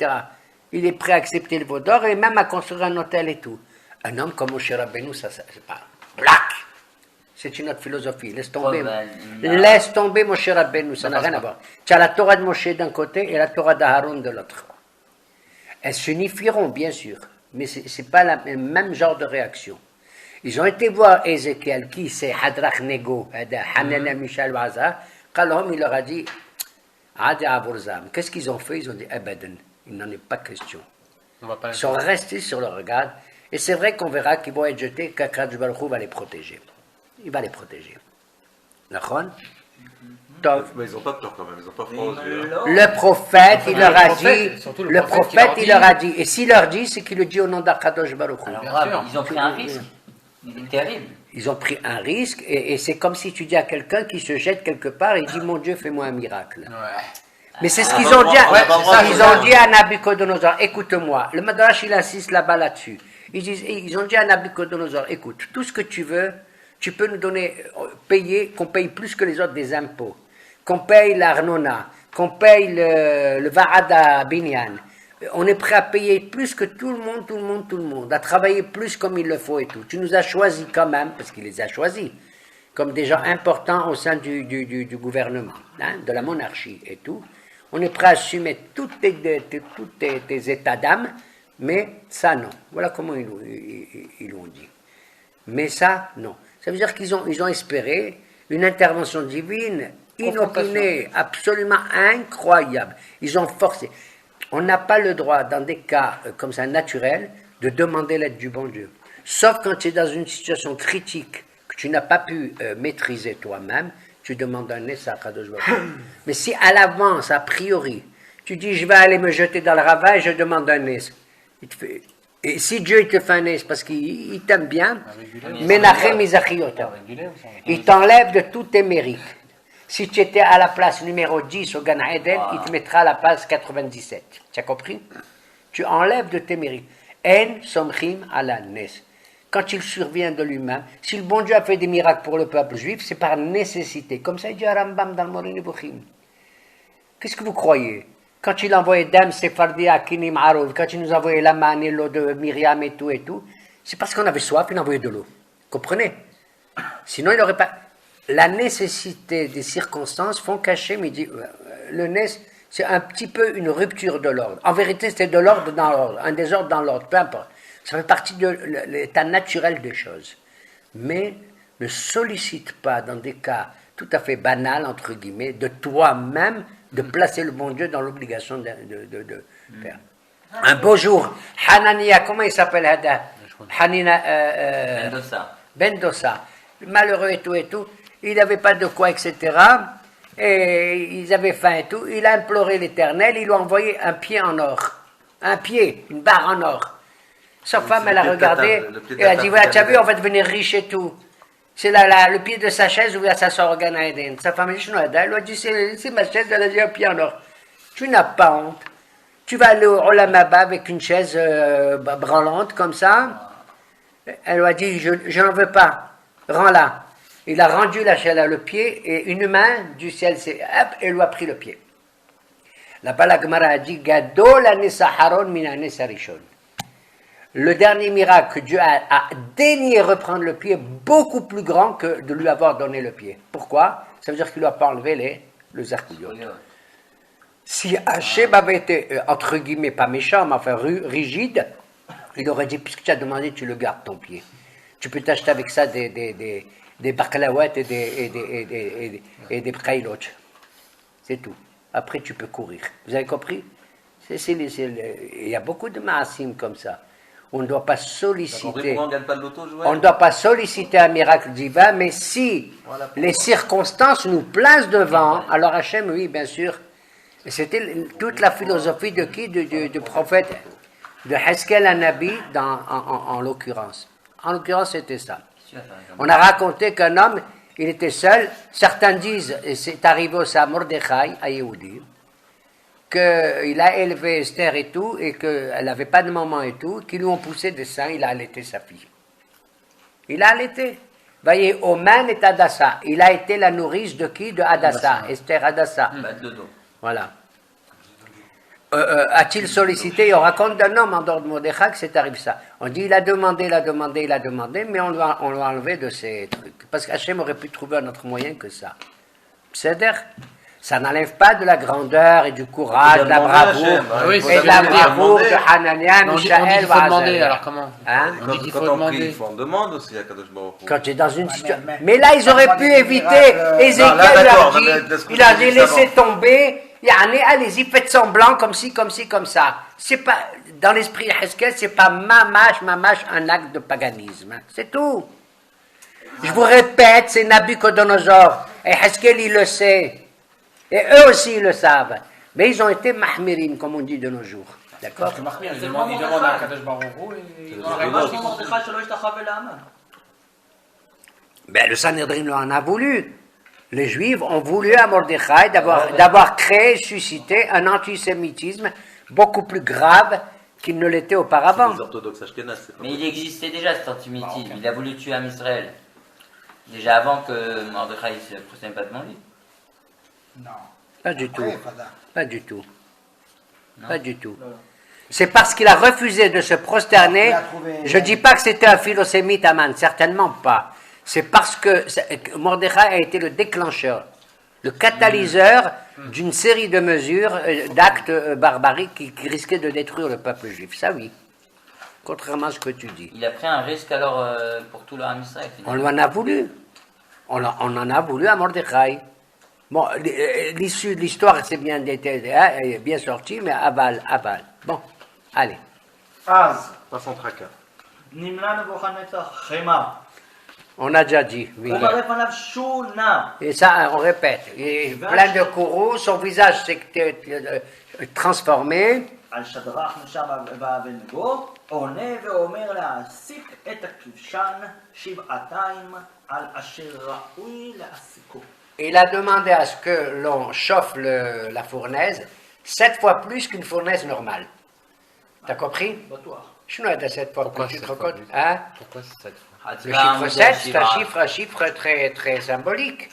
Il est prêt à accepter le veau d'or et même à construire un hôtel et tout. Un homme comme Moshe Rabbeinu, ça c'est pas black. C'est une autre philosophie. Laisse tomber. ben, Laisse tomber Moshe Rabbeinu, ça n'a rien à voir. Tu as la Torah de Moshe d'un côté et la Torah d'Aaron de l'autre. Elles s'unifieront, bien sûr, mais ce n'est pas le même genre de réaction. Ils ont été voir Ézéchiel, qui c'est Hadrach Nego, Hanana Michal Waza, Kalhom, il leur a dit, Adi Avorzam. Qu'est-ce qu'ils ont fait? Ils ont dit, Abadan, il n'en est pas question. Ils sont restés sur le regard, et c'est vrai qu'on verra qu'ils vont être jetés, qu'Akadosh Baruch Hu va les protéger. Il va les protéger. D'accord? Mais ils n'ont pas peur quand même, ils n'ont pas froid aux yeux. Le prophète, il leur a dit, surtout le prophète, il leur a dit, et s'il leur dit, c'est qu'il le dit au nom d'Akadosh Baruch Hu. Alors, Bien Rab, sûr. ils ont pris un risque. Il est terrible. Ils ont pris un risque, et c'est comme si tu dis à quelqu'un qui se jette quelque part et dit, mon Dieu, fais-moi un miracle. Ouais. Mais c'est ce On qu'ils va ont dit, voir, on va voir, ils c'est ça. ont dit à Nabucodonosor, écoute-moi, le Madrash il insiste là-bas là-dessus. Ils ont dit à Nabucodonosor, écoute, tout ce que tu veux, tu peux nous donner, payer, qu'on paye plus que les autres des impôts, qu'on paye l'Arnona, qu'on paye le Varada Binyan. On est prêt à payer plus que tout le monde, à travailler plus comme il le faut et tout. Tu nous as choisis quand même, parce qu'il les a choisis, comme des gens importants au sein du gouvernement, hein, de la monarchie et tout. On est prêt à assumer tous tes états d'âme, mais ça non. Voilà comment ils l'ont dit. Mais ça, non. Ça veut dire qu'ils ont espéré une intervention divine inopinée, absolument incroyable. Ils ont forcé. On n'a pas le droit, dans des cas comme ça naturels, de demander l'aide du bon Dieu. Sauf quand tu es dans une situation critique que tu n'as pas pu maîtriser toi-même, tu demandes un Ness à Kadosh Baruch Hu. Mais si à l'avance, a priori, tu dis je vais aller me jeter dans le ravin et je demande un Ness, et si Dieu il te fait un Ness parce qu'il t'aime bien, Menachem Izachiotam, il t'enlève de tous tes mérites. Si tu étais à la place numéro 10 au Gan Eden, il te mettra à la place 97. Tu as compris? Tu enlèves de tes mérites. En somchim ala nes. Quand il survient de lui-même, si le bon Dieu a fait des miracles pour le peuple juif, c'est par nécessité. Comme ça, il dit à Rambam dans le Moreh Nevuchim. Qu'est-ce que vous croyez? Quand il a envoyé Dam, Sephardi, Akinim, Arov, quand il nous a envoyé la manne et l'eau de Myriam et tout, c'est parce qu'on avait soif, il a envoyé de l'eau. Comprenez? Sinon, il n'aurait pas... La nécessité des circonstances font cacher, mais il dit, le Nes, c'est un petit peu une rupture de l'ordre. En vérité, c'est de l'ordre dans l'ordre, un désordre dans l'ordre, peu importe. Ça fait partie de l'état naturel des choses. Mais ne sollicite pas, dans des cas tout à fait banals, entre guillemets, de toi-même, de placer le bon Dieu dans l'obligation de faire. Un beau jour, Hanania, comment il s'appelle Hada? Hanina, Ben Dossa, malheureux et tout, il n'avait pas de quoi, etc. Et ils avaient faim et tout. Il a imploré l'Éternel, il lui a envoyé un pied en or. Un pied, une barre en or. Sa femme, elle a regardé, et elle a dit, voilà, tu as vu, on va devenir riche et tout. C'est le pied de sa chaise où il y a sa soeur Gan Eden. Sa femme, elle lui a dit, c'est ma chaise, elle a dit un pied en or. Tu n'as pas honte. Tu vas aller au Olam Haba avec une chaise branlante comme ça. Elle lui a dit, je n'en veux pas, rends-la. Il a rendu la chaise à le pied, et une main du ciel s'est, hop, et lui a pris le pied. Là-bas, la Gemara a dit, Gadol anesa haron min anesa rishon. Le dernier miracle que Dieu a daigné reprendre le pied, beaucoup plus grand que de lui avoir donné le pied. Pourquoi? Ça veut dire qu'il ne lui a pas enlevé le zarkouillot. Si Hachem avait été, entre guillemets, pas méchant, mais enfin rigide, il aurait dit, puisque tu as demandé, tu le gardes ton pied. Tu peux t'acheter avec ça des baklawat et des bkhailot. C'est tout. Après, tu peux courir. Vous avez compris? Il y a beaucoup de maasim comme ça. On ne doit pas solliciter. On gagne pas de l'auto, On ne doit pas solliciter un miracle divin, mais si les circonstances nous placent devant, alors Hachem, oui, bien sûr. Et c'était toute la philosophie de qui? Du prophète, de Heskel Anabi, en l'occurrence. En l'occurrence, c'était ça. On a raconté qu'un homme, il était seul. Certains disent, et c'est arrivé aussi à Mordechai, à Yehudi, qu'il a élevé Esther et tout, et qu'elle n'avait pas de maman et tout, qui lui ont poussé des seins, il a allaité sa fille. Il a allaité. Voyez, Oman et Adassa. Il a été la nourrice de qui? De Adassa, Esther Adassa. Voilà. A-t-il sollicité? On raconte d'un homme en dehors de Mordechai que c'est arrivé ça. On dit il a demandé, mais on l'a enlevé de ces trucs. Parce qu'Hachem aurait pu trouver un autre moyen que ça. C'est-à-dire, ça n'enlève pas de la grandeur et du courage, de la bravoure, Oui, et de la bravoure de Hanania, On dit Michael, qu'il faut demander, alors comment Hein? On dit qu'il Quand faut on prie, demander. il faut en demande aussi à Kadosh Baruch Hu. Quand tu es dans une Ouais, situation. mais- Mais là, ils auraient pas pu des éviter. miracles, Ézéchiel non, là, leur d'accord, dit, non, mais de ce que il a tu dit dis laissez avant. tomber. Allez-y, faites semblant, comme ci, comme ça. C'est pas, dans l'esprit Heskel, c'est pas mamash, un acte de paganisme. C'est tout. Je vous répète, c'est Nabucodonosor. Et Heskel, il le sait. Et eux aussi, ils le savent. Mais ils ont été mahmirim, comme on dit de nos jours. D'accord? Parce que Mahmir, il C'est demande vraiment à ça. Kadosh Baruch Hu et il C'est en le répond. ממש כמו מרדכי שלא השתחווה להמן. Ben, le Sanhedrin en a voulu. Les Juifs ont voulu à Mordechai d'avoir créé, suscité un antisémitisme beaucoup plus grave qu'il ne l'était auparavant. Les orthodoxes ashkénazes, c'est pas Mais il possible. existait déjà cet antisémitisme. Il a voulu tuer Am Israël. Déjà avant que Mordechai ne se prosterne pas devant lui. Non. Pas du tout. Après, Fada. Pas du tout. Non. Pas du tout. C'est parce qu'il a refusé de se prosterner. Il a trouvé- Je ne dis pas que c'était un philosémite Aman, certainement pas. C'est parce que Mordechai a été le déclencheur, le catalyseur d'une série de mesures, d'actes barbariques qui risquaient de détruire le peuple juif. Ça oui. Contrairement à ce que tu dis. Il a pris un risque alors pour tout le Am Israël. On lui en a voulu. On en a voulu à Mordechai. Bon, l'issue de l'histoire, c'est bien, est bien sorti, mais aval. Bon, allez. Az, pas sans tracas. נמלא נבוכדנצר חמה, On a déjà dit, oui. וטרף עליו שונה. Et ça, on répète. Il est plein de courroux, son visage s'est transformé. על שדרך נשם ואבן-נגו, עונה ואומר להעסיק את הכבשן שבעתיים על אשר ראוי להעסיקו. Et il a demandé à ce que l'on chauffe la fournaise 7 fois plus qu'une fournaise normale. T'as compris? בטוח. Je ne sais 7 fois Pourquoi plus, tu te 7 rends fois compte? plus Hein? Pourquoi c'est cette fois Le chiffre 7, c'est un chiffre très, très symbolique.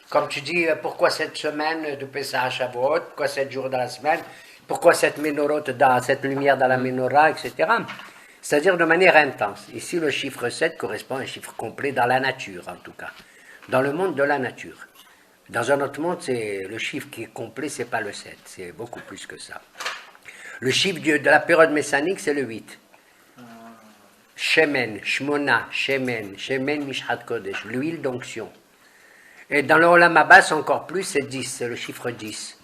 Comme tu dis, pourquoi cette semaine de Pessah à Shavuot, pourquoi 7 jours dans la semaine, pourquoi cette cette lumière dans la menorah, etc. C'est-à-dire de manière intense. Ici, le chiffre 7 correspond à un chiffre complet dans la nature, en tout cas. Dans le monde de la nature. Dans un autre monde, c'est le chiffre qui est complet, c'est pas le 7, c'est beaucoup plus que ça. Le chiffre de la période messianique, c'est le 8. Shemen, Shmona, Shemen Mishhat Kodesh, l'huile d'onction. Et dans le Olam Haba, c'est encore plus, c'est 10, c'est le chiffre 10.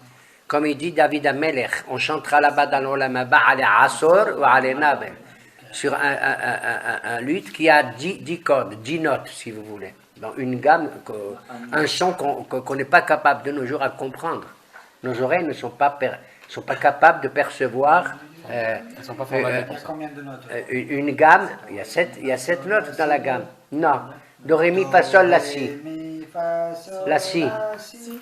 Comme il dit David Amelech, on chantera là-bas dans le Olam Haba, Ale Asor ou Ale Navel, sur un luth qui a 10 cordes, 10 notes, si vous voulez, dans une gamme, un son qu'on n'est pas capable de nos jours à comprendre. Nos oreilles ne sont pas capables de percevoir. Elles sont pas formatées Il y pour a ça. combien de notes? Une gamme, il y a 7 notes dans la gamme. Non, do, ré, mi, fa, sol, la, si. Mi, fa, sol, La, si. si.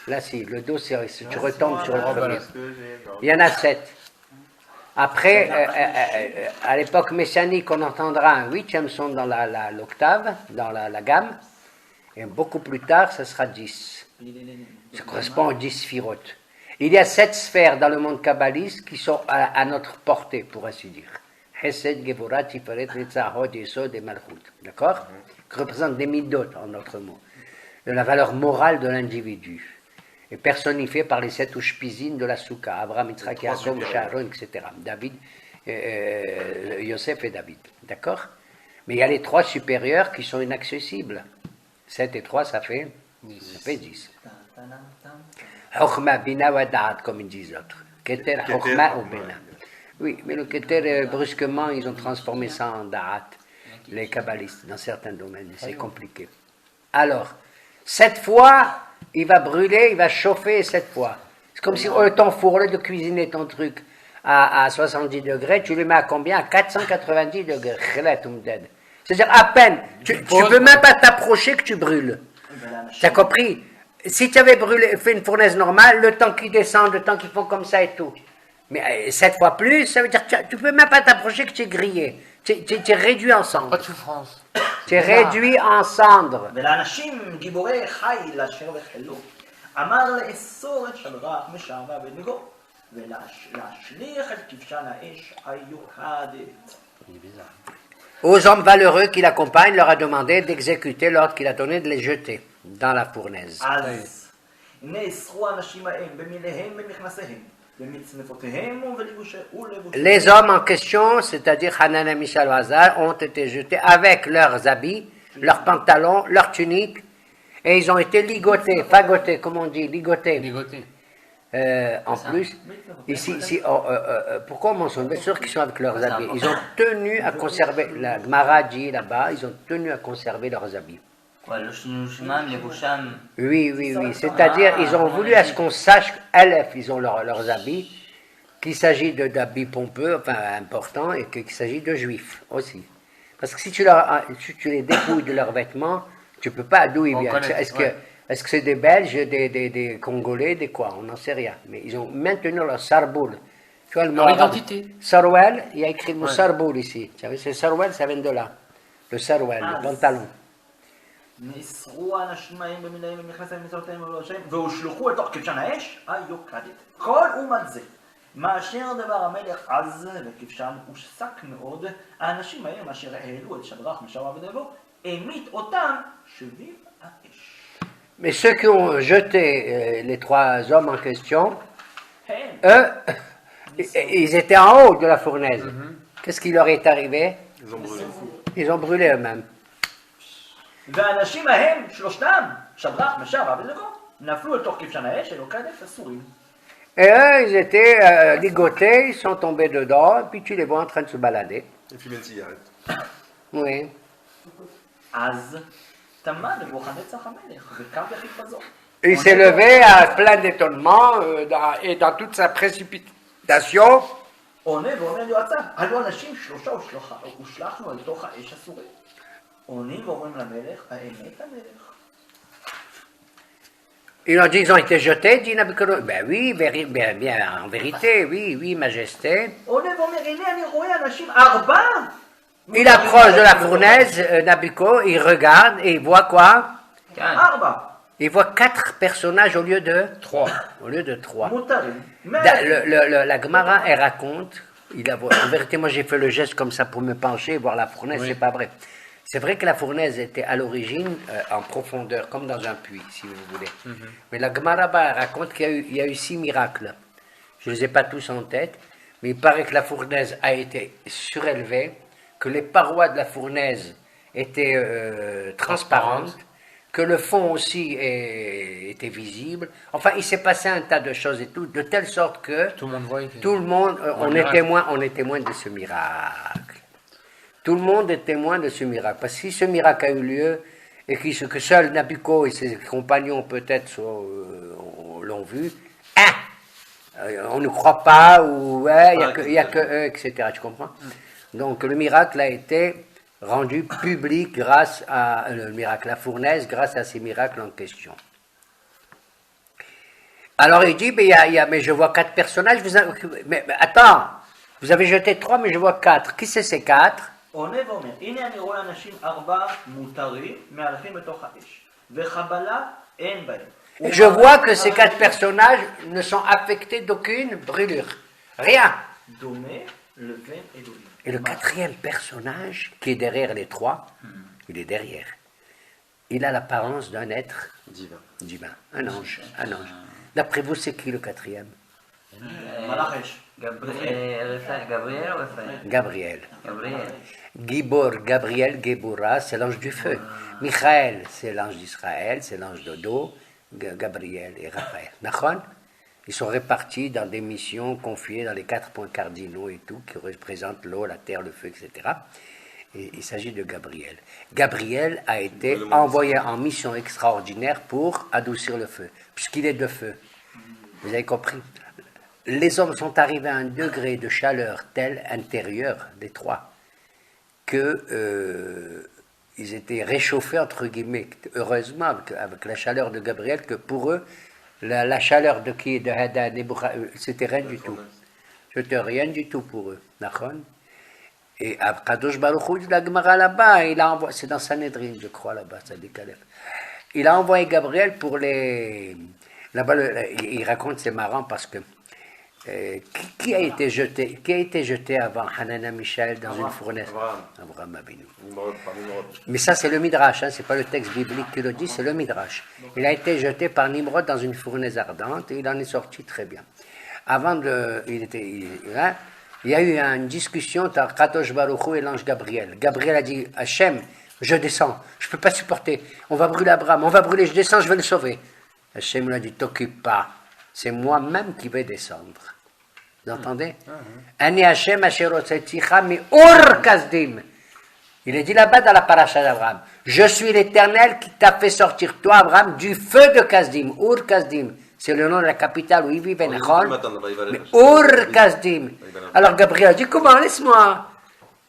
La, si. Le do, c'est tu retombes sur le premier. voilà. Il y en a 7. Après, à l'époque messianique, on entendra un 8e son dans l'octave, dans la gamme. Et beaucoup plus tard, ça sera 10. Ça correspond aux 10 sphirotes. Il y a 7 sphères dans le monde kabbaliste qui sont à notre portée, pour ainsi dire. Chesed, Gevurah, Tiferet, Netzahot, Yesod et Malchut. D'accord? Qui représentent des midot, en d'autres mots. De la valeur morale de l'individu. Et personnifiée par les 7 ushpizines de la Souka. Abraham, Yitzhak, Yaakov, Sharon, etc. David, Yosef et David. D'accord? Mais il y a les 3 supérieurs qui sont inaccessibles. 7 et 3, ça fait 10. Chokhma, Bina, Wadaat, comme ils disent autres. Keter, Chokhma ou Bina. Oui, mais le Keter, brusquement, ils ont transformé ça en Da'at, les kabbalistes, dans certains domaines. C'est compliqué. Alors, 7 fois, il va brûler, il va chauffer 7 fois. C'est comme si ton four, au lieu de cuisiner ton truc à 70 degrés, tu le mets à combien? À 490 degrés. C'est-à-dire à peine, tu ne peux même pas t'approcher que tu brûles. Tu as compris? Si tu avais fait une fournaise normale, le temps qu'ils descendent, le temps qu'ils font comme ça et tout. Mais 7 fois plus, ça veut dire que tu ne peux même pas t'approcher que tu es grillé. Tu es réduit en Pas cendres. de souffrance. Tu es réduit en cendres. ולאנשים גיבורי חיל אשר בחילו, אמר לאסור את שדרך משם ואבן-נגו, ולהשליך את כבשן האש היוקדת. Il est bizarre. Aux hommes valeureux qui l'accompagnent, leur a demandé d'exécuter l'ordre qu'il a donné de les jeter dans la fournaise. אז נאסרו האנשים ההם במיליהם במכנסיהם, במצנפותיהם ולבושיהם. Les hommes en question, c'est-à-dire Hanania, Mishaël, Hazar, ont été jetés avec leurs habits, leurs pantalons, leurs tuniques, et ils ont été ligotés, fagotés, comme on dit, ligotés. Ligoté. En plus, ici, pourquoi on mentionne? Bien sûr qu'ils sont avec leurs habits. Ils ont tenu à conserver, la Gemara dit là-bas, ils ont tenu à conserver leurs habits. Quoi, le Shnushmam, les Boucham, Oui. C'est-à-dire, ils ont voulu à ce qu'on sache, Aleph, ils ont leurs habits, qu'il s'agit d'habits pompeux, enfin importants, et qu'il s'agit de juifs aussi. Parce que si tu les dépouilles de leurs vêtements, tu ne peux pas d'où ils viennent. Est-ce que c'est des Belges, des Congolais, des quoi? On n'en sait rien. Mais ils ont maintenu leur sarboul. Tu vois, Leur identité. Sarwell, il y a écrit le mot sarboul ici. Tu sais, c'est sarwell, ça vient de là. Le sarwell, le pantalon. נאסרו האנשים ההם במיליהם במכנסיהם ובמצנפותיהם ולבושיהם והושלכו לתוך כבשן האש היוקדית. כל אומת זה. מאשר דבר המלך עז וכבשן הושסק מאוד, האנשים ההם אשר העלו את שדרך משם עבדו, המית אותם שביב האש. Mais ceux qui ont jeté les trois hommes en question, הם eux, ils étaient en haut de la fournaise. Qu'est-ce qui leur est arrivé? Ils ont brûlé. Ils ont brûlé eux-mêmes. והאנשים ההם שלושתם, שדרך משם עבדו, נפלו לתוך כבשן האש היוקדת הסורים. Et eux, ils étaient ligotés, ils sont tombés dedans, et puis tu les vois en train de se balader. Ils fumaient une cigarette. Oui. אז תמד נבוכדנצר המלך וקם בחיפזו. Il s'est levé à plein d'étonnement et dans toute sa précipitation. עונה ואומר ליועציו, עלו אנשים שלושה ושלחנו אל תוך האש הסורית. עונים ואומרים למלך, האמת המלך. Ils ont dit qu'ils ont été jetés, dit Nabucodonosor. Ben oui, bien, en vérité, oui, majesté. עונה ואומר, הנה אני רואה אנשים ארבעה. Il approche de la fournaise, Nabucco, il regarde et il voit quoi? ארבע. Il voit 4 personnages au lieu de 3. 3. מותרים. La Gemara, elle raconte, en vérité, moi j'ai fait le geste comme ça pour me pencher, voir la fournaise, c'est pas vrai. C'est vrai que la fournaise était à l'origine en profondeur, comme dans un puits, si vous voulez. Mais la Gemara raconte qu'il y a eu 6 miracles. Je ne les ai pas tous en tête, mais il paraît que la fournaise a été surélevée, que les parois de la fournaise étaient transparentes, que le fond aussi était visible. Enfin, il s'est passé un tas de choses et tout, de telle sorte que Tout le monde voit. tout le monde, on est témoin de ce miracle. Tout le monde est témoin de ce miracle. Parce que si ce miracle a eu lieu, et que seul Nabucco et ses compagnons peut-être l'ont vu, on ne croit pas, ou il n'y a que eux, etc. Tu comprends? Donc le miracle a été rendu public grâce à le miracle, la fournaise, grâce à ces miracles en question. Alors il dit, mais je vois 4 personnages, mais attends, vous avez jeté 3, mais je vois 4. Qui c'est ces 4? עונה ואומר, הנה אני רואה אנשים ארבעה מותרים מהלכים בתוך האש, וחבלה אין בהם. Je vois que ces 4 personnages ne sont affectés d'aucune brûlure. Rien. דומה לבן אלוהים. Et le 4e personnage, qui est derrière les 3, il est derrière. Il a l'apparence d'un être divin. Un ange. D'après vous, c'est qui le 4e? מלאך אש. Gabriel ou Raphaël? Gabriel. Gabriel. Gibor, Gabriel, Gebura, c'est l'ange du feu. Michael, c'est l'ange d'Israël, c'est l'ange d'Odo. Gabriel et Raphaël. D'accord? Ils sont répartis dans des missions confiées dans les 4 points cardinaux et tout, qui représentent l'eau, la terre, le feu, etc. Et il s'agit de Gabriel. Gabriel a été envoyé en mission extraordinaire pour adoucir le feu, puisqu'il est de feu. Vous avez compris? Les hommes sont arrivés à un degré de chaleur tel intérieur des 3 que ils étaient réchauffés, entre guillemets, heureusement, avec la chaleur de Gabriel, que pour eux, la chaleur de qui? De Hadad, c'était rien du tout. C'était rien du tout pour eux. D'accord? Et Kadosh Baruch Hu, la Gemara là-bas, c'est dans Sanhedrin, je crois, là-bas, ça décalait. Il a envoyé Gabriel pour les... Là-bas, il raconte, c'est marrant, parce que Qui a été jeté avant Hanana Mishaël dans une fournaise? Abraham Avinu. Mais ça, c'est le Midrash, hein, c'est pas le texte biblique qui le dit, c'est le Midrash. Il a été jeté par Nimrod dans une fournaise ardente et il en est sorti très bien. Avant de. Il y a eu une discussion entre Kadosh Baruch Hu et l'ange Gabriel. Gabriel a dit Hachem, je descends, je ne peux pas supporter, on va brûler Abraham, on va brûler, je descends, je vais le sauver. Hachem lui a dit t'occupe pas, c'est moi-même qui vais descendre. Vous entendez? Ani Hachem Asher Hotzeticha mi'ur kasdim. Il est dit là-bas dans la paracha d'Abraham. Je suis l'Éternel qui t'a fait sortir, toi, Abraham, du feu de Kasdim. Ur Kasdim. C'est le nom de la capitale où il vivait, Nechol. Mais Ur Kasdim. Alors Gabriel a dit, comment? Laisse-moi.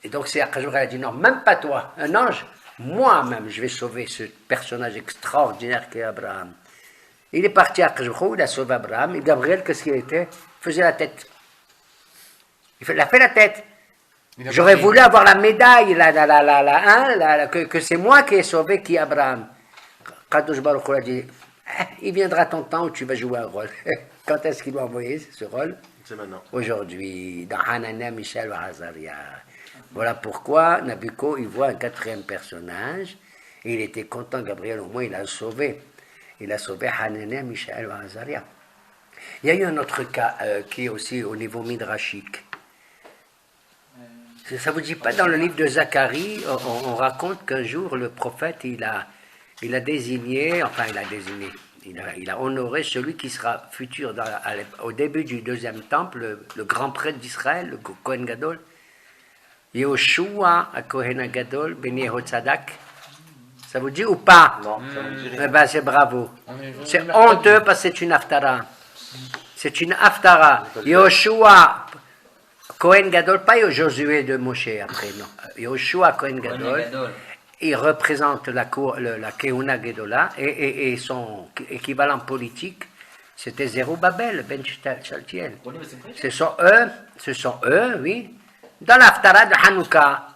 Et donc c'est Akash Baruch Hu a dit, non, même pas toi, un ange. Moi-même, je vais sauver ce personnage extraordinaire qu'est Abraham. Il est parti à Akash Baruch Hu, il a sauvé Abraham. Et Gabriel, qu'est-ce qu'il était? Il faisait la tête. Il a fait la tête. J'aurais voulu avoir la médaille, que c'est moi qui ai sauvé qui Abraham. Kadosh Baruch Hu a dit, il viendra ton temps où tu vas jouer un rôle. Quand est-ce qu'il doit envoyer ce rôle? C'est maintenant. Aujourd'hui, dans Hanania, Mishaël et Azaria. Voilà pourquoi Nabucco, il voit un quatrième personnage, et il était content, Gabriel, au moins il a sauvé. Il a sauvé Hanania, Mishaël et Azaria. Il y a eu un autre cas qui est aussi au niveau midrashique. Ça ne vous dit pas dans le livre de Zacharie, on raconte qu'un jour le prophète, il a désigné, il a honoré celui qui sera futur au début du deuxième temple, le grand prêtre d'Israël, le Kohen Gadol, Yehoshua, Kohen Gadol, Ben Yehotzadak. Ça vous dit ou pas? Non, ça me dit rien. Eh ben, c'est bravo. C'est honteux parce que c'est une haftara. C'est une haftara. Yehoshua, Kohen Gadol, pas Josué de Moshe après, non. Yehoshua, Kohen Gadol, il représente la Kehuna Gedola et son équivalent politique, c'était Zerubbabel, Ben Shaltiel. Ce sont eux, oui, dans l'Haftara de Hanouka.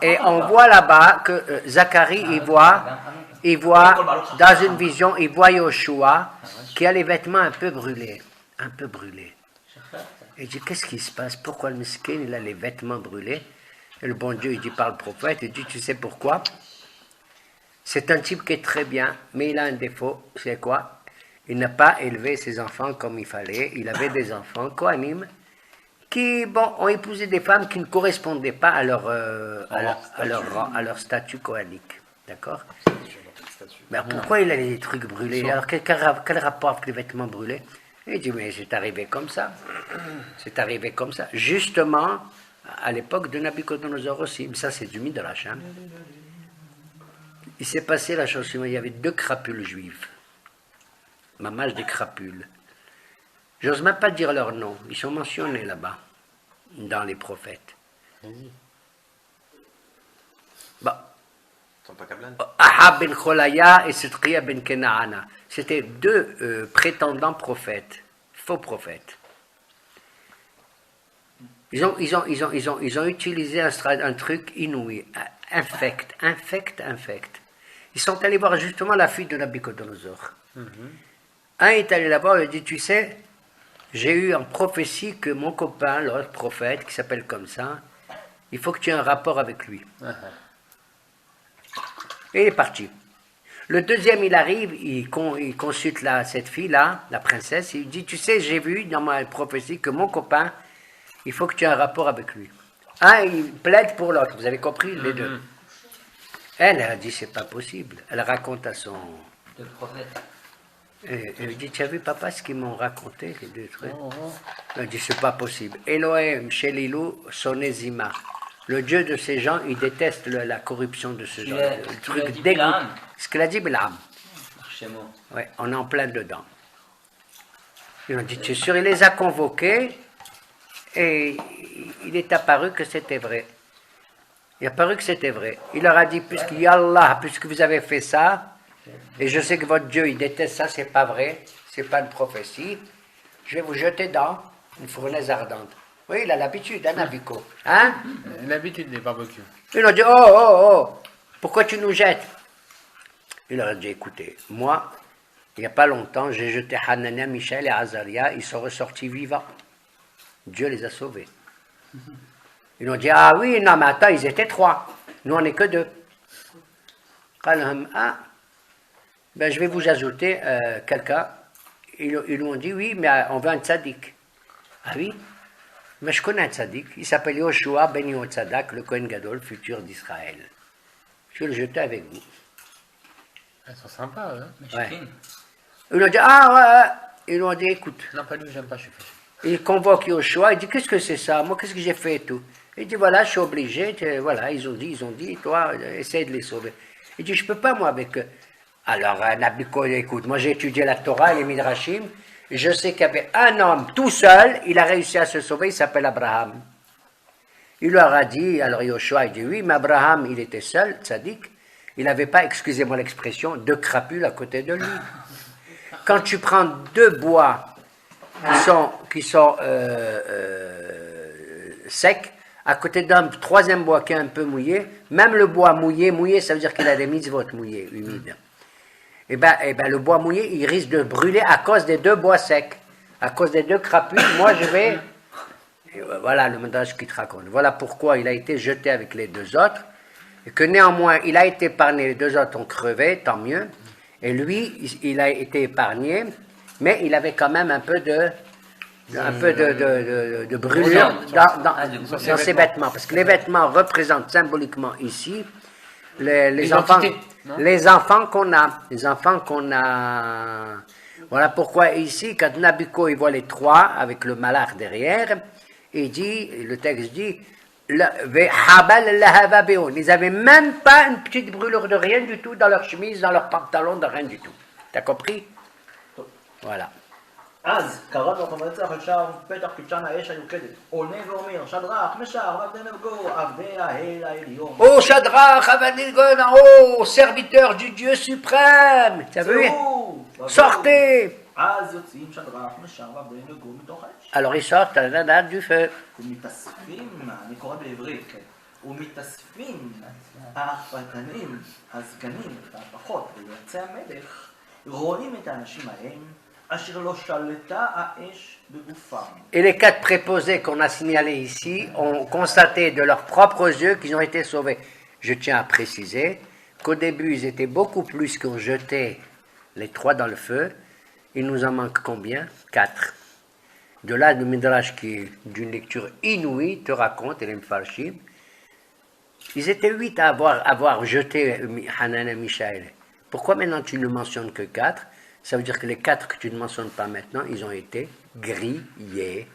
Et on voit là-bas que Zacharie, il voit dans une vision, il voit Yoshua qui a les vêtements un peu brûlés. Et il dit, qu'est-ce qui se passe? Pourquoi le miskin, il a les vêtements brûlés? Et le bon Dieu, il dit par le prophète, il dit, tu sais pourquoi? C'est un type qui est très bien, mais il a un défaut, c'est quoi? Il n'a pas élevé ses enfants comme il fallait. Il avait des enfants, Kohanim, qui, ont épousé des femmes qui ne correspondaient pas à leur statut kohanik. D'accord? Mais pourquoi il a les trucs brûlés? Alors, quel rapport avec les vêtements brûlés? Il dit, mais c'est arrivé comme ça. C'est arrivé comme ça. Justement, à l'époque de Nabucodonosor aussi. Mais ça, c'est du Midrash. Hein. Il s'est passé la chose suivante. Il y avait 2 crapules juives. Mamage des crapules. J'ose même pas dire leur nom. Ils sont mentionnés là-bas, dans les prophètes. Bon. Ahab ben Cholaya et Sitria ben Kenaana. C'était 2 prétendants prophètes, faux prophètes. Ils ont utilisé un truc inouï, infect. Ils sont allés voir justement la fille de Nabucodonosor. Un est allé là-bas et il dit, tu sais, j'ai eu en prophétie que mon copain, l'autre prophète, qui s'appelle comme ça, il faut que tu aies un rapport avec lui. Et il est parti. Le deuxième, il arrive, il consulte cette fille-là, la princesse, il dit, tu sais, j'ai vu dans ma prophétie que mon copain, il faut que tu aies un rapport avec lui. Un, il plaide pour l'autre, vous avez compris, les deux. Elle a dit, c'est pas possible. Elle raconte à son... Le prophète. Elle dit, tu as vu papa ce qu'ils m'ont raconté, les 2 trucs? Elle dit, c'est pas possible. Elohim, Shelilou, Sonezima. Le Dieu de ces gens, il déteste la corruption de ce genre. Le truc dégoût. Ce qu'il a dit, Bilam. Ouais, on est en plein dedans. Ils ont dit, tu es sûr, il les a convoqués et il est apparu que c'était vrai. Il est apparu que c'était vrai. Il leur a dit, puisque vous avez fait ça, et je sais que votre Dieu, il déteste ça, c'est pas vrai, c'est pas une prophétie, je vais vous jeter dans une fournaise ardente. Oui, il a l'habitude, Nabucco. Hein? L'habitude des barbecues. Ils ont dit, oh, pourquoi tu nous jettes? Il leur a dit, écoutez, moi, il n'y a pas longtemps, j'ai jeté Hanania, Michaël et Azaria, ils sont ressortis vivants. Dieu les a sauvés. Ils ont dit, ah oui, non, mais attends, ils étaient 3. Nous, on n'est que 2. Ah, ben, je vais vous ajouter quelqu'un. Ils lui ont dit, oui, mais on veut un tzaddik. Ah oui, mais je connais un tzaddik. Il s'appelle Yoshua Ben Yotzadak, le Kohen Gadol, futur d'Israël. Je vais le jeter avec vous. Elles sont sympas, hein. Ouais. Ils lui ont dit, ah ouais. Ils lui ont dit, écoute. Non, pas lui, j'aime pas, je suis fâché. Il convoque Yoshua, il dit, qu'est-ce que c'est ça? Moi, qu'est-ce que j'ai fait et tout? Il dit, voilà, je suis obligé. Voilà, ils ont dit, toi, essaye de les sauver. Il dit, je peux pas, moi, avec eux. Alors, Nabiko, écoute, moi j'ai étudié la Torah et les Midrashim, et je sais qu'il y avait un homme tout seul, il a réussi à se sauver, il s'appelle Abraham. Il leur a dit, alors Yoshua, il dit, oui, mais Abraham, il était seul, tzaddik, il n'avait pas, excusez-moi l'expression, 2 crapules à côté de lui. Quand tu prends 2 bois qui sont secs, à côté d'un 3e bois qui est un peu mouillé, même le bois mouillé, ça veut dire qu'il a des mitzvot mouillés, humides. Eh ben, le bois mouillé, il risque de brûler à cause des 2 bois secs. À cause des 2 crapules, moi je vais... Et voilà le montage qui te raconte. Voilà pourquoi il a été jeté avec les 2 autres, et que néanmoins, il a été épargné, les 2 autres ont crevé, tant mieux, et lui, il a été épargné, mais il avait quand même un peu de brûlure dans ses vêtements, parce que les vêtements représentent symboliquement ici les enfants qu'on a. Voilà pourquoi ici, quand Nabiko il voit les 3 avec le malach derrière, il dit, le texte dit, ils n'avaient même pas une petite brûlure de rien du tout dans leur chemise, dans leur pantalon, de rien du tout. T'as compris? Voilà. אז קראנו אותו מנצח על שער פתח כבשן האש היוקדת, עונה ואומר, שדרך, משער, ועבדי נבגו, עבדי האל העליון. Oh Shadrach, Abednego, oh serviteur du Dieu suprême, t'as vu? Sortez! אז יוצאים שדרך, משער, ועבדי נבגו מתוך האש. Alors ils sortent à la date du feu. ומתאספים, אני קורא בעברית, ומתאספים האחפתנים, הזקנים, והפחות, ויועצי המלך, רואים את האנשים ההם, Et les 4 préposés qu'on a signalés ici ont constaté de leurs propres yeux qu'ils ont été sauvés. Je tiens à préciser qu'au début, ils étaient beaucoup plus qu'on jetait les 3 dans le feu. Il nous en manque combien? 4. De là, le Midrash, qui est d'une lecture inouïe, te raconte, et les Mfarshim, ils étaient 8 à avoir jeté Hanan et Mishaël. Pourquoi maintenant tu ne mentionnes que 4? Ça veut dire que les 4 que tu ne mentionnes pas maintenant, ils ont été grillés.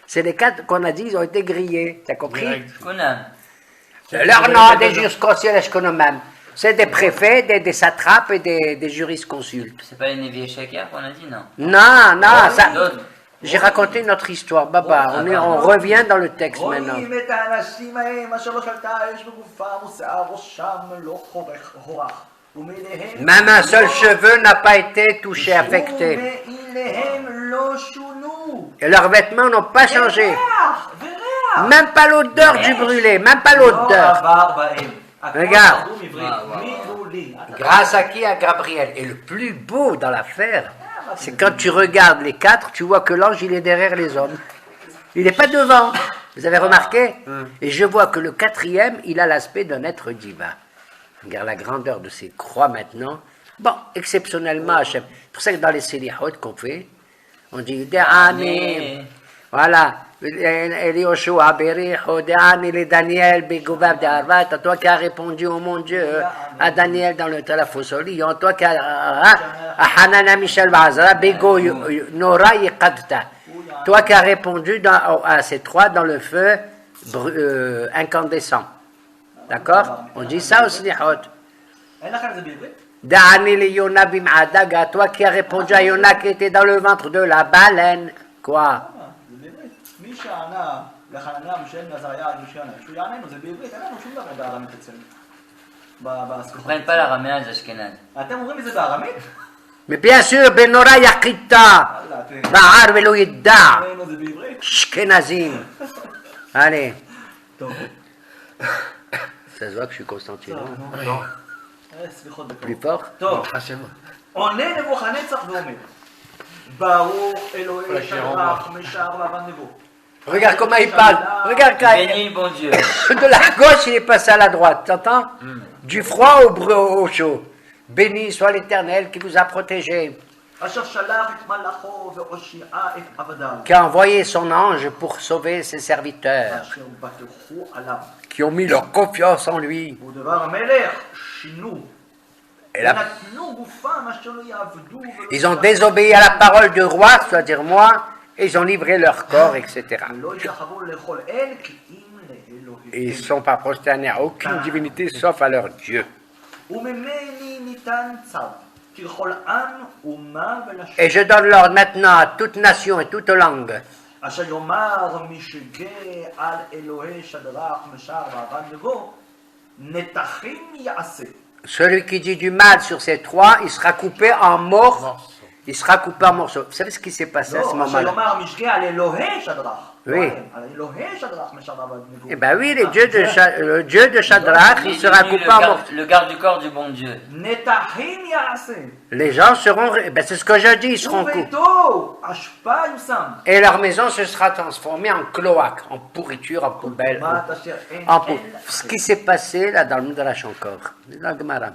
C'est les 4 qu'on a dit, ils ont été grillés. Tu as compris? Leur nom, des jurisconsultes, je connais même. C'est des préfets, des satrapes et des jurisconsultes. C'est pas les Nevi Shakir qu'on a dit, non? Non, ça... J'ai raconté notre histoire, Baba. On revient dans le texte maintenant. Même un seul cheveu n'a pas été touché, affecté. Et leurs vêtements n'ont pas changé. Même pas l'odeur du brûlé, même pas l'odeur. Regarde. Grâce à qui? À Gabriel. Et le plus beau dans l'affaire, c'est quand tu regardes les 4, tu vois que l'ange il est derrière les hommes. Il n'est pas devant. Vous avez remarqué? Et je vois que le 4e, il a l'aspect d'un être divin. Regarde la grandeur de ces croix maintenant. Bon, exceptionnellement, Hachem. C'est pour ça que dans les Selihot qu'on fait, on dit De'ani. Voilà. Elioshua Bericho, De'ani le Daniel, Begovav de Harvat. Toi qui as répondu, oh mon Dieu, à Daniel dans le Talafosoli. Toi qui as. À Hanana Michel Bazara, Bego Nora Yekadta. Toi qui as répondu à ces 3 dans le feu incandescent. D'accord? On dit ça au Slihot. Da'ani li Yona bim'adaga, toi qui as répondu à Yona qui était dans le ventre de la baleine. Quoi? Ils comprennent pas l'araméen, les Ashkenaz. Mais bien sûr, Benora Yakita, Bahar Velo Yidda, Shkenazim. Allez. Ça se voit que je suis Constantinople. סליחות בקרוב. Plus fort. טוב, עונה נבוכדנצר ואומר, ברוך אלוהי שדרך, משער ואבן נבו. Regarde comment il parle. Regarde quand Bénis le bon Dieu. de la gauche, il est passé à la droite. T'entends? Du froid au chaud. Béni soit l'Éternel qui vous a protégé, אשר שלח את מלאכו והושיעה את עבדיו, qui a envoyé son ange pour sauver ses serviteurs, אשר בטחו עליו. qui ont mis leur confiance en lui. ודבר המלך שינו, Et là, ונתנו גופם אשר לא יעבדו ולא ils ont désobéi à la parole du roi, c'est-à-dire moi, et ils ont livré leur corps, etc. ולא ישחררו לכל אל כי אם Et ils ne לאלוהיהם. sont pas prosternés à aucune divinité sauf à leur Dieu. וממני ניתן צו, כלכל עם, אומה ולשון. Et je donne l'ordre maintenant à toute nation et toute langue, אשר יאמר משגה על אלוהי שדרך משער ואבן נבו, נתחים יעשה. celui qui dit du mal sur ces trois, il sera coupé en morceaux. Il sera coupé en morceaux. Vous savez ce qui s'est passé à ce לא, אשר moment-là? יאמר משגה על אלוהי שדרך. Oui. על אלוהי שדרך משער ואבן נבו. Eh bien oui, le dieu de Shadrach, il sera Bénis coupé en morceaux. le garde du corps du bon Dieu. נתחים יעשה. Les gens seront, eh ben c'est ce que je dis, ils seront coupés. וביתו אשפה יושם. Et leur maison se sera transformée en cloaque, en pourriture, en poubelle. מת אשר אין En אל pou- Ce qui s'est passé là dans le Midrash encore, dans la Gemara.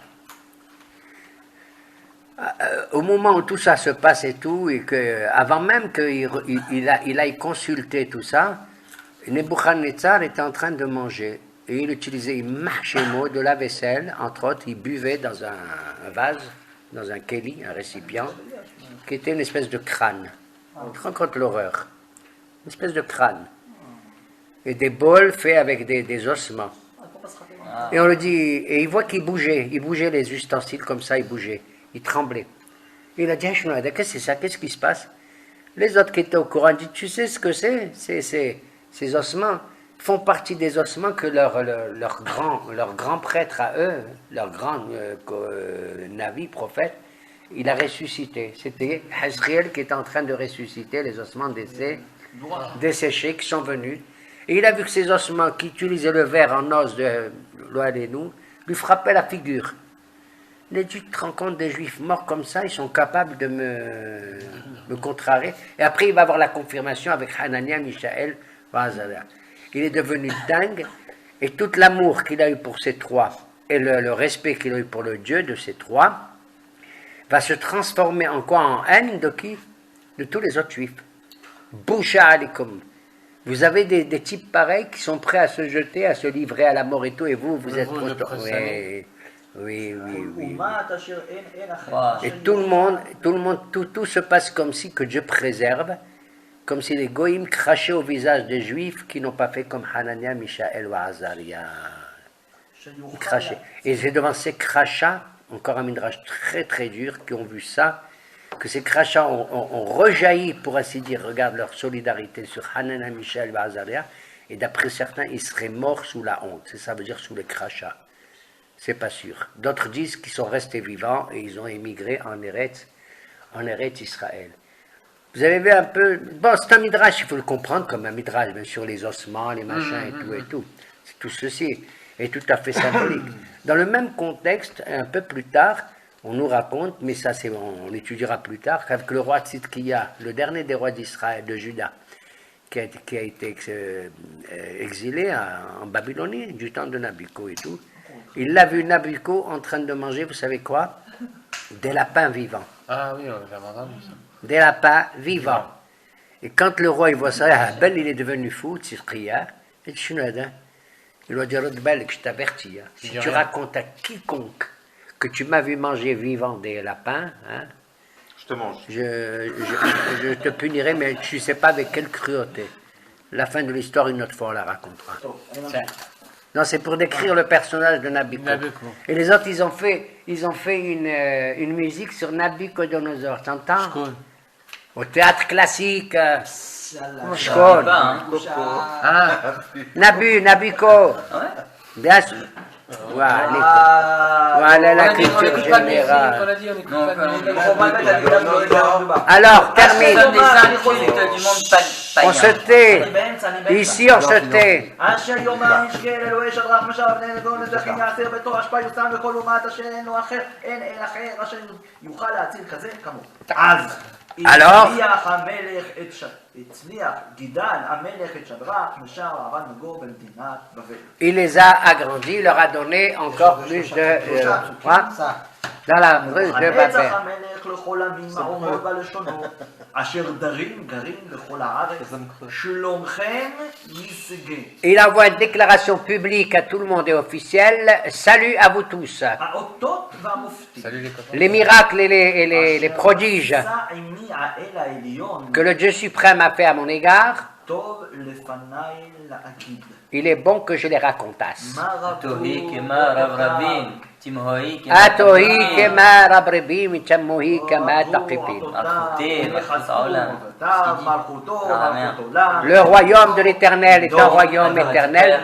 Au moment où tout ça se passe et tout, et que avant même qu'il aille consulter tout ça, Nebuchadnezzar était en train de manger. Et il utilisait une marchémo de la vaisselle, entre autres, il buvait dans un vase, dans un keli, un récipient, qui était une espèce de crâne. Tu te rends compte l'horreur? Une espèce de crâne. Et des bols faits avec des ossements. Et on le dit, et il voit qu'il bougeait les ustensiles comme ça, il bougeait, il tremblait. Et il a dit, qu'est-ce que c'est ça, qu'est-ce qui se passe? Les autres qui étaient au courant disent, tu sais ce que c'est? Ces ossements font partie des ossements que leur grand prêtre à eux, leur grand Navi, prophète, il a ressuscité. C'était Hazriel qui était en train de ressusciter les ossements desséchés qui sont venus. Et il a vu que ces ossements qui utilisaient le verre en os de nous lui frappaient la figure. Il a dit, tu te rends compte des juifs morts comme ça, ils sont capables de me contrarier. Et après, il va avoir la confirmation avec Hanania, Mishaël, Azaria. Il est devenu dingue, et tout l'amour qu'il a eu pour ces trois, et le respect qu'il a eu pour le Dieu de ces trois, va se transformer en quoi? En haine de qui? De tous les autres juifs. Boucha alikum. Vous avez des types pareils qui sont prêts à se jeter, à se livrer à la mort et tout, et vous êtes oui. ומת אשר אין אל אחר. Wow. Et tout se passe comme si que Dieu préserve, comme si les goïms crachaient au visage des juifs qui n'ont pas fait comme Hanania, Mishaël ou Azaria. Ils crachaient. Et c'est devant ces crachats, encore un midrash très très dur, qui ont vu ça, que ces crachats ont rejailli, pour ainsi dire, regarde leur solidarité sur Hanania, Mishaël ou Azaria, et d'après certains, ils seraient morts sous la honte. Ça veut dire sous les crachats. C'est pas sûr. D'autres disent qu'ils sont restés vivants et ils ont émigré en Eretz Israël. Vous avez vu un peu... Bon, c'est un midrash, il faut le comprendre comme un midrash, bien sûr, les ossements, les machins et tout. C'est tout ceci est tout à fait symbolique. Dans le même contexte, un peu plus tard, on nous raconte, mais ça on étudiera plus tard, qu'avec le roi Tzidkiya, le dernier des rois d'Israël, de Juda, qui a été exilé en Babylonie du temps de Nabucco et tout, il l'a vu Nabucco en train de manger, vous savez quoi? Des lapins vivants. Ah oui, on l'a entendu ça. Des lapins vivants. Et quand le roi il voit ça, Bel il est devenu fou, Tzidkiya, et il doit dire, Bel, que je t'avertis, hein, si tu racontes à quiconque que tu m'as vu manger vivant des lapins, hein, Je te mange. je te punirai, mais tu ne sais pas avec quelle cruauté. La fin de l'histoire, une autre fois, on la racontera. Non, c'est pour décrire le personnage de Nabucco. Et les autres, ils ont fait une musique sur Nabucodonosor, t'entends? Au théâtre classique. Shkol. Nabucco. Bien sûr. Voilà la culture générale. Alors, termine. Des incultes du monde On se tait. Ici, on se tait. אשר יאמר ישקל אלוהי שדרך משל בני נגון לזכין יעשר בתור אשפה יושם וכל אומת אשר אין לו אחר, אין אל אחר אשר יוכל להציל כזה כמוהו. אז הצליח גידל המלך את שדרך משל אבן נגו במדינת בבל. Il les a agrandis, il leur a donné encore plus de... dans la rue de Babel. ונצח המלך לכל עמים האומות והלשונות, אשר דרים גרים בכל הארץ, שלומכם ישגה. Il envoie une déclaration publique à tout le monde et officielle. Salut à vous tous. האותות והמופתים. Les miracles et les prodiges עשה עמי האל העליון, que le Dieu suprême a fait à mon égard, טוב לפניי להגיד. il est bon que je les racontasse. מה רבו תוהי כמה רב רבים, תמהוי כמה Atohi kema rabrebim chamohi kama taqipim. Le royaume de l'Éternel est un royaume éternel.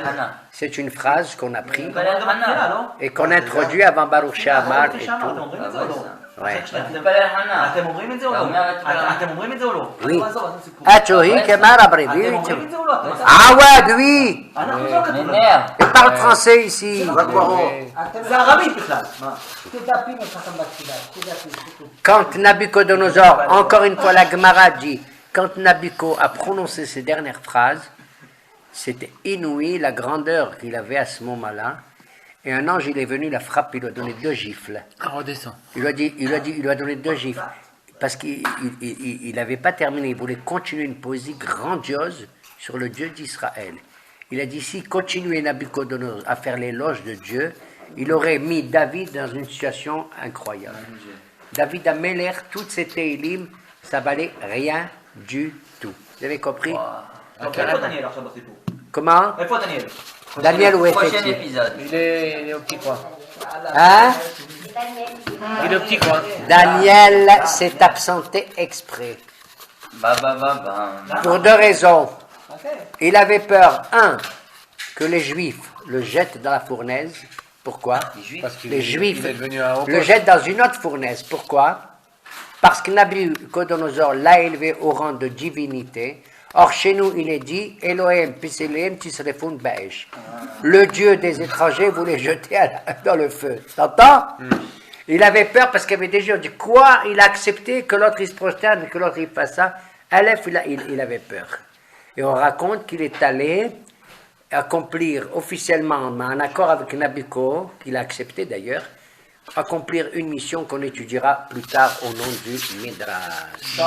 C'est une phrase qu'on a prise et qu'on introduit avant Baruch She'amar et tout. Ouais. אתם אומרים את זה או לא? אתם אומרים את זה או לא? Oui. Atohi kema rabrebim. Ah ouais, lui. Il parle français ici. זה ערבית בכלל. תדפים אצלכם בתפילה, תדפים. Quand Nabucodonosor, encore une fois la Gemara dit, quand Nabucco a prononcé ces dernières phrases, c'était inouï la grandeur qu'il avait à ce moment-là. Et un ange, il est venu la frapper, il lui a donné 2 gifles. Redescends. Il lui a donné 2 gifles. Parce qu'il n'avait pas terminé, il voulait continuer une poésie grandiose sur le Dieu d'Israël. Il a dit, si continuait Nabucodonosor à faire l'éloge de Dieu, il aurait mis David dans une situation incroyable. David Ameler, toutes ces Télim, ça valait rien du tout. Vous avez compris? איפה דניאל עכשיו בסיפור? Comment? איפה דניאל? Daniel ou Prochain Éphésiens? épisode. Il est au petit coin. Hein? Il est au petit coin. Daniel s'est absenté exprès. Ba ba ba ba. Pour 2 raisons. Il avait peur, 1, que les Juifs le jettent dans la fournaise. Pourquoi? Parce que Les Juifs il est devenu un haut le poste. jettent dans une autre fournaise. Pourquoi? Parce que Nabucodonosor l'a élevé au rang de divinité. Or, chez nous, il est dit, Elohim, Piselim, Tisrefun, Baesh. Le Dieu des étrangers voulait jeter dans le feu. T'entends? Il avait peur parce qu'il y avait des gens qui dit quoi? Il a accepté que l'autre il se prosterne, que l'autre il fasse ça. Aleph, il avait peur. Et on raconte qu'il est allé accomplir officiellement, en accord avec Nabucco, qu'il a accepté d'ailleurs, accomplir une mission qu'on étudiera plus tard au nom du Midrash.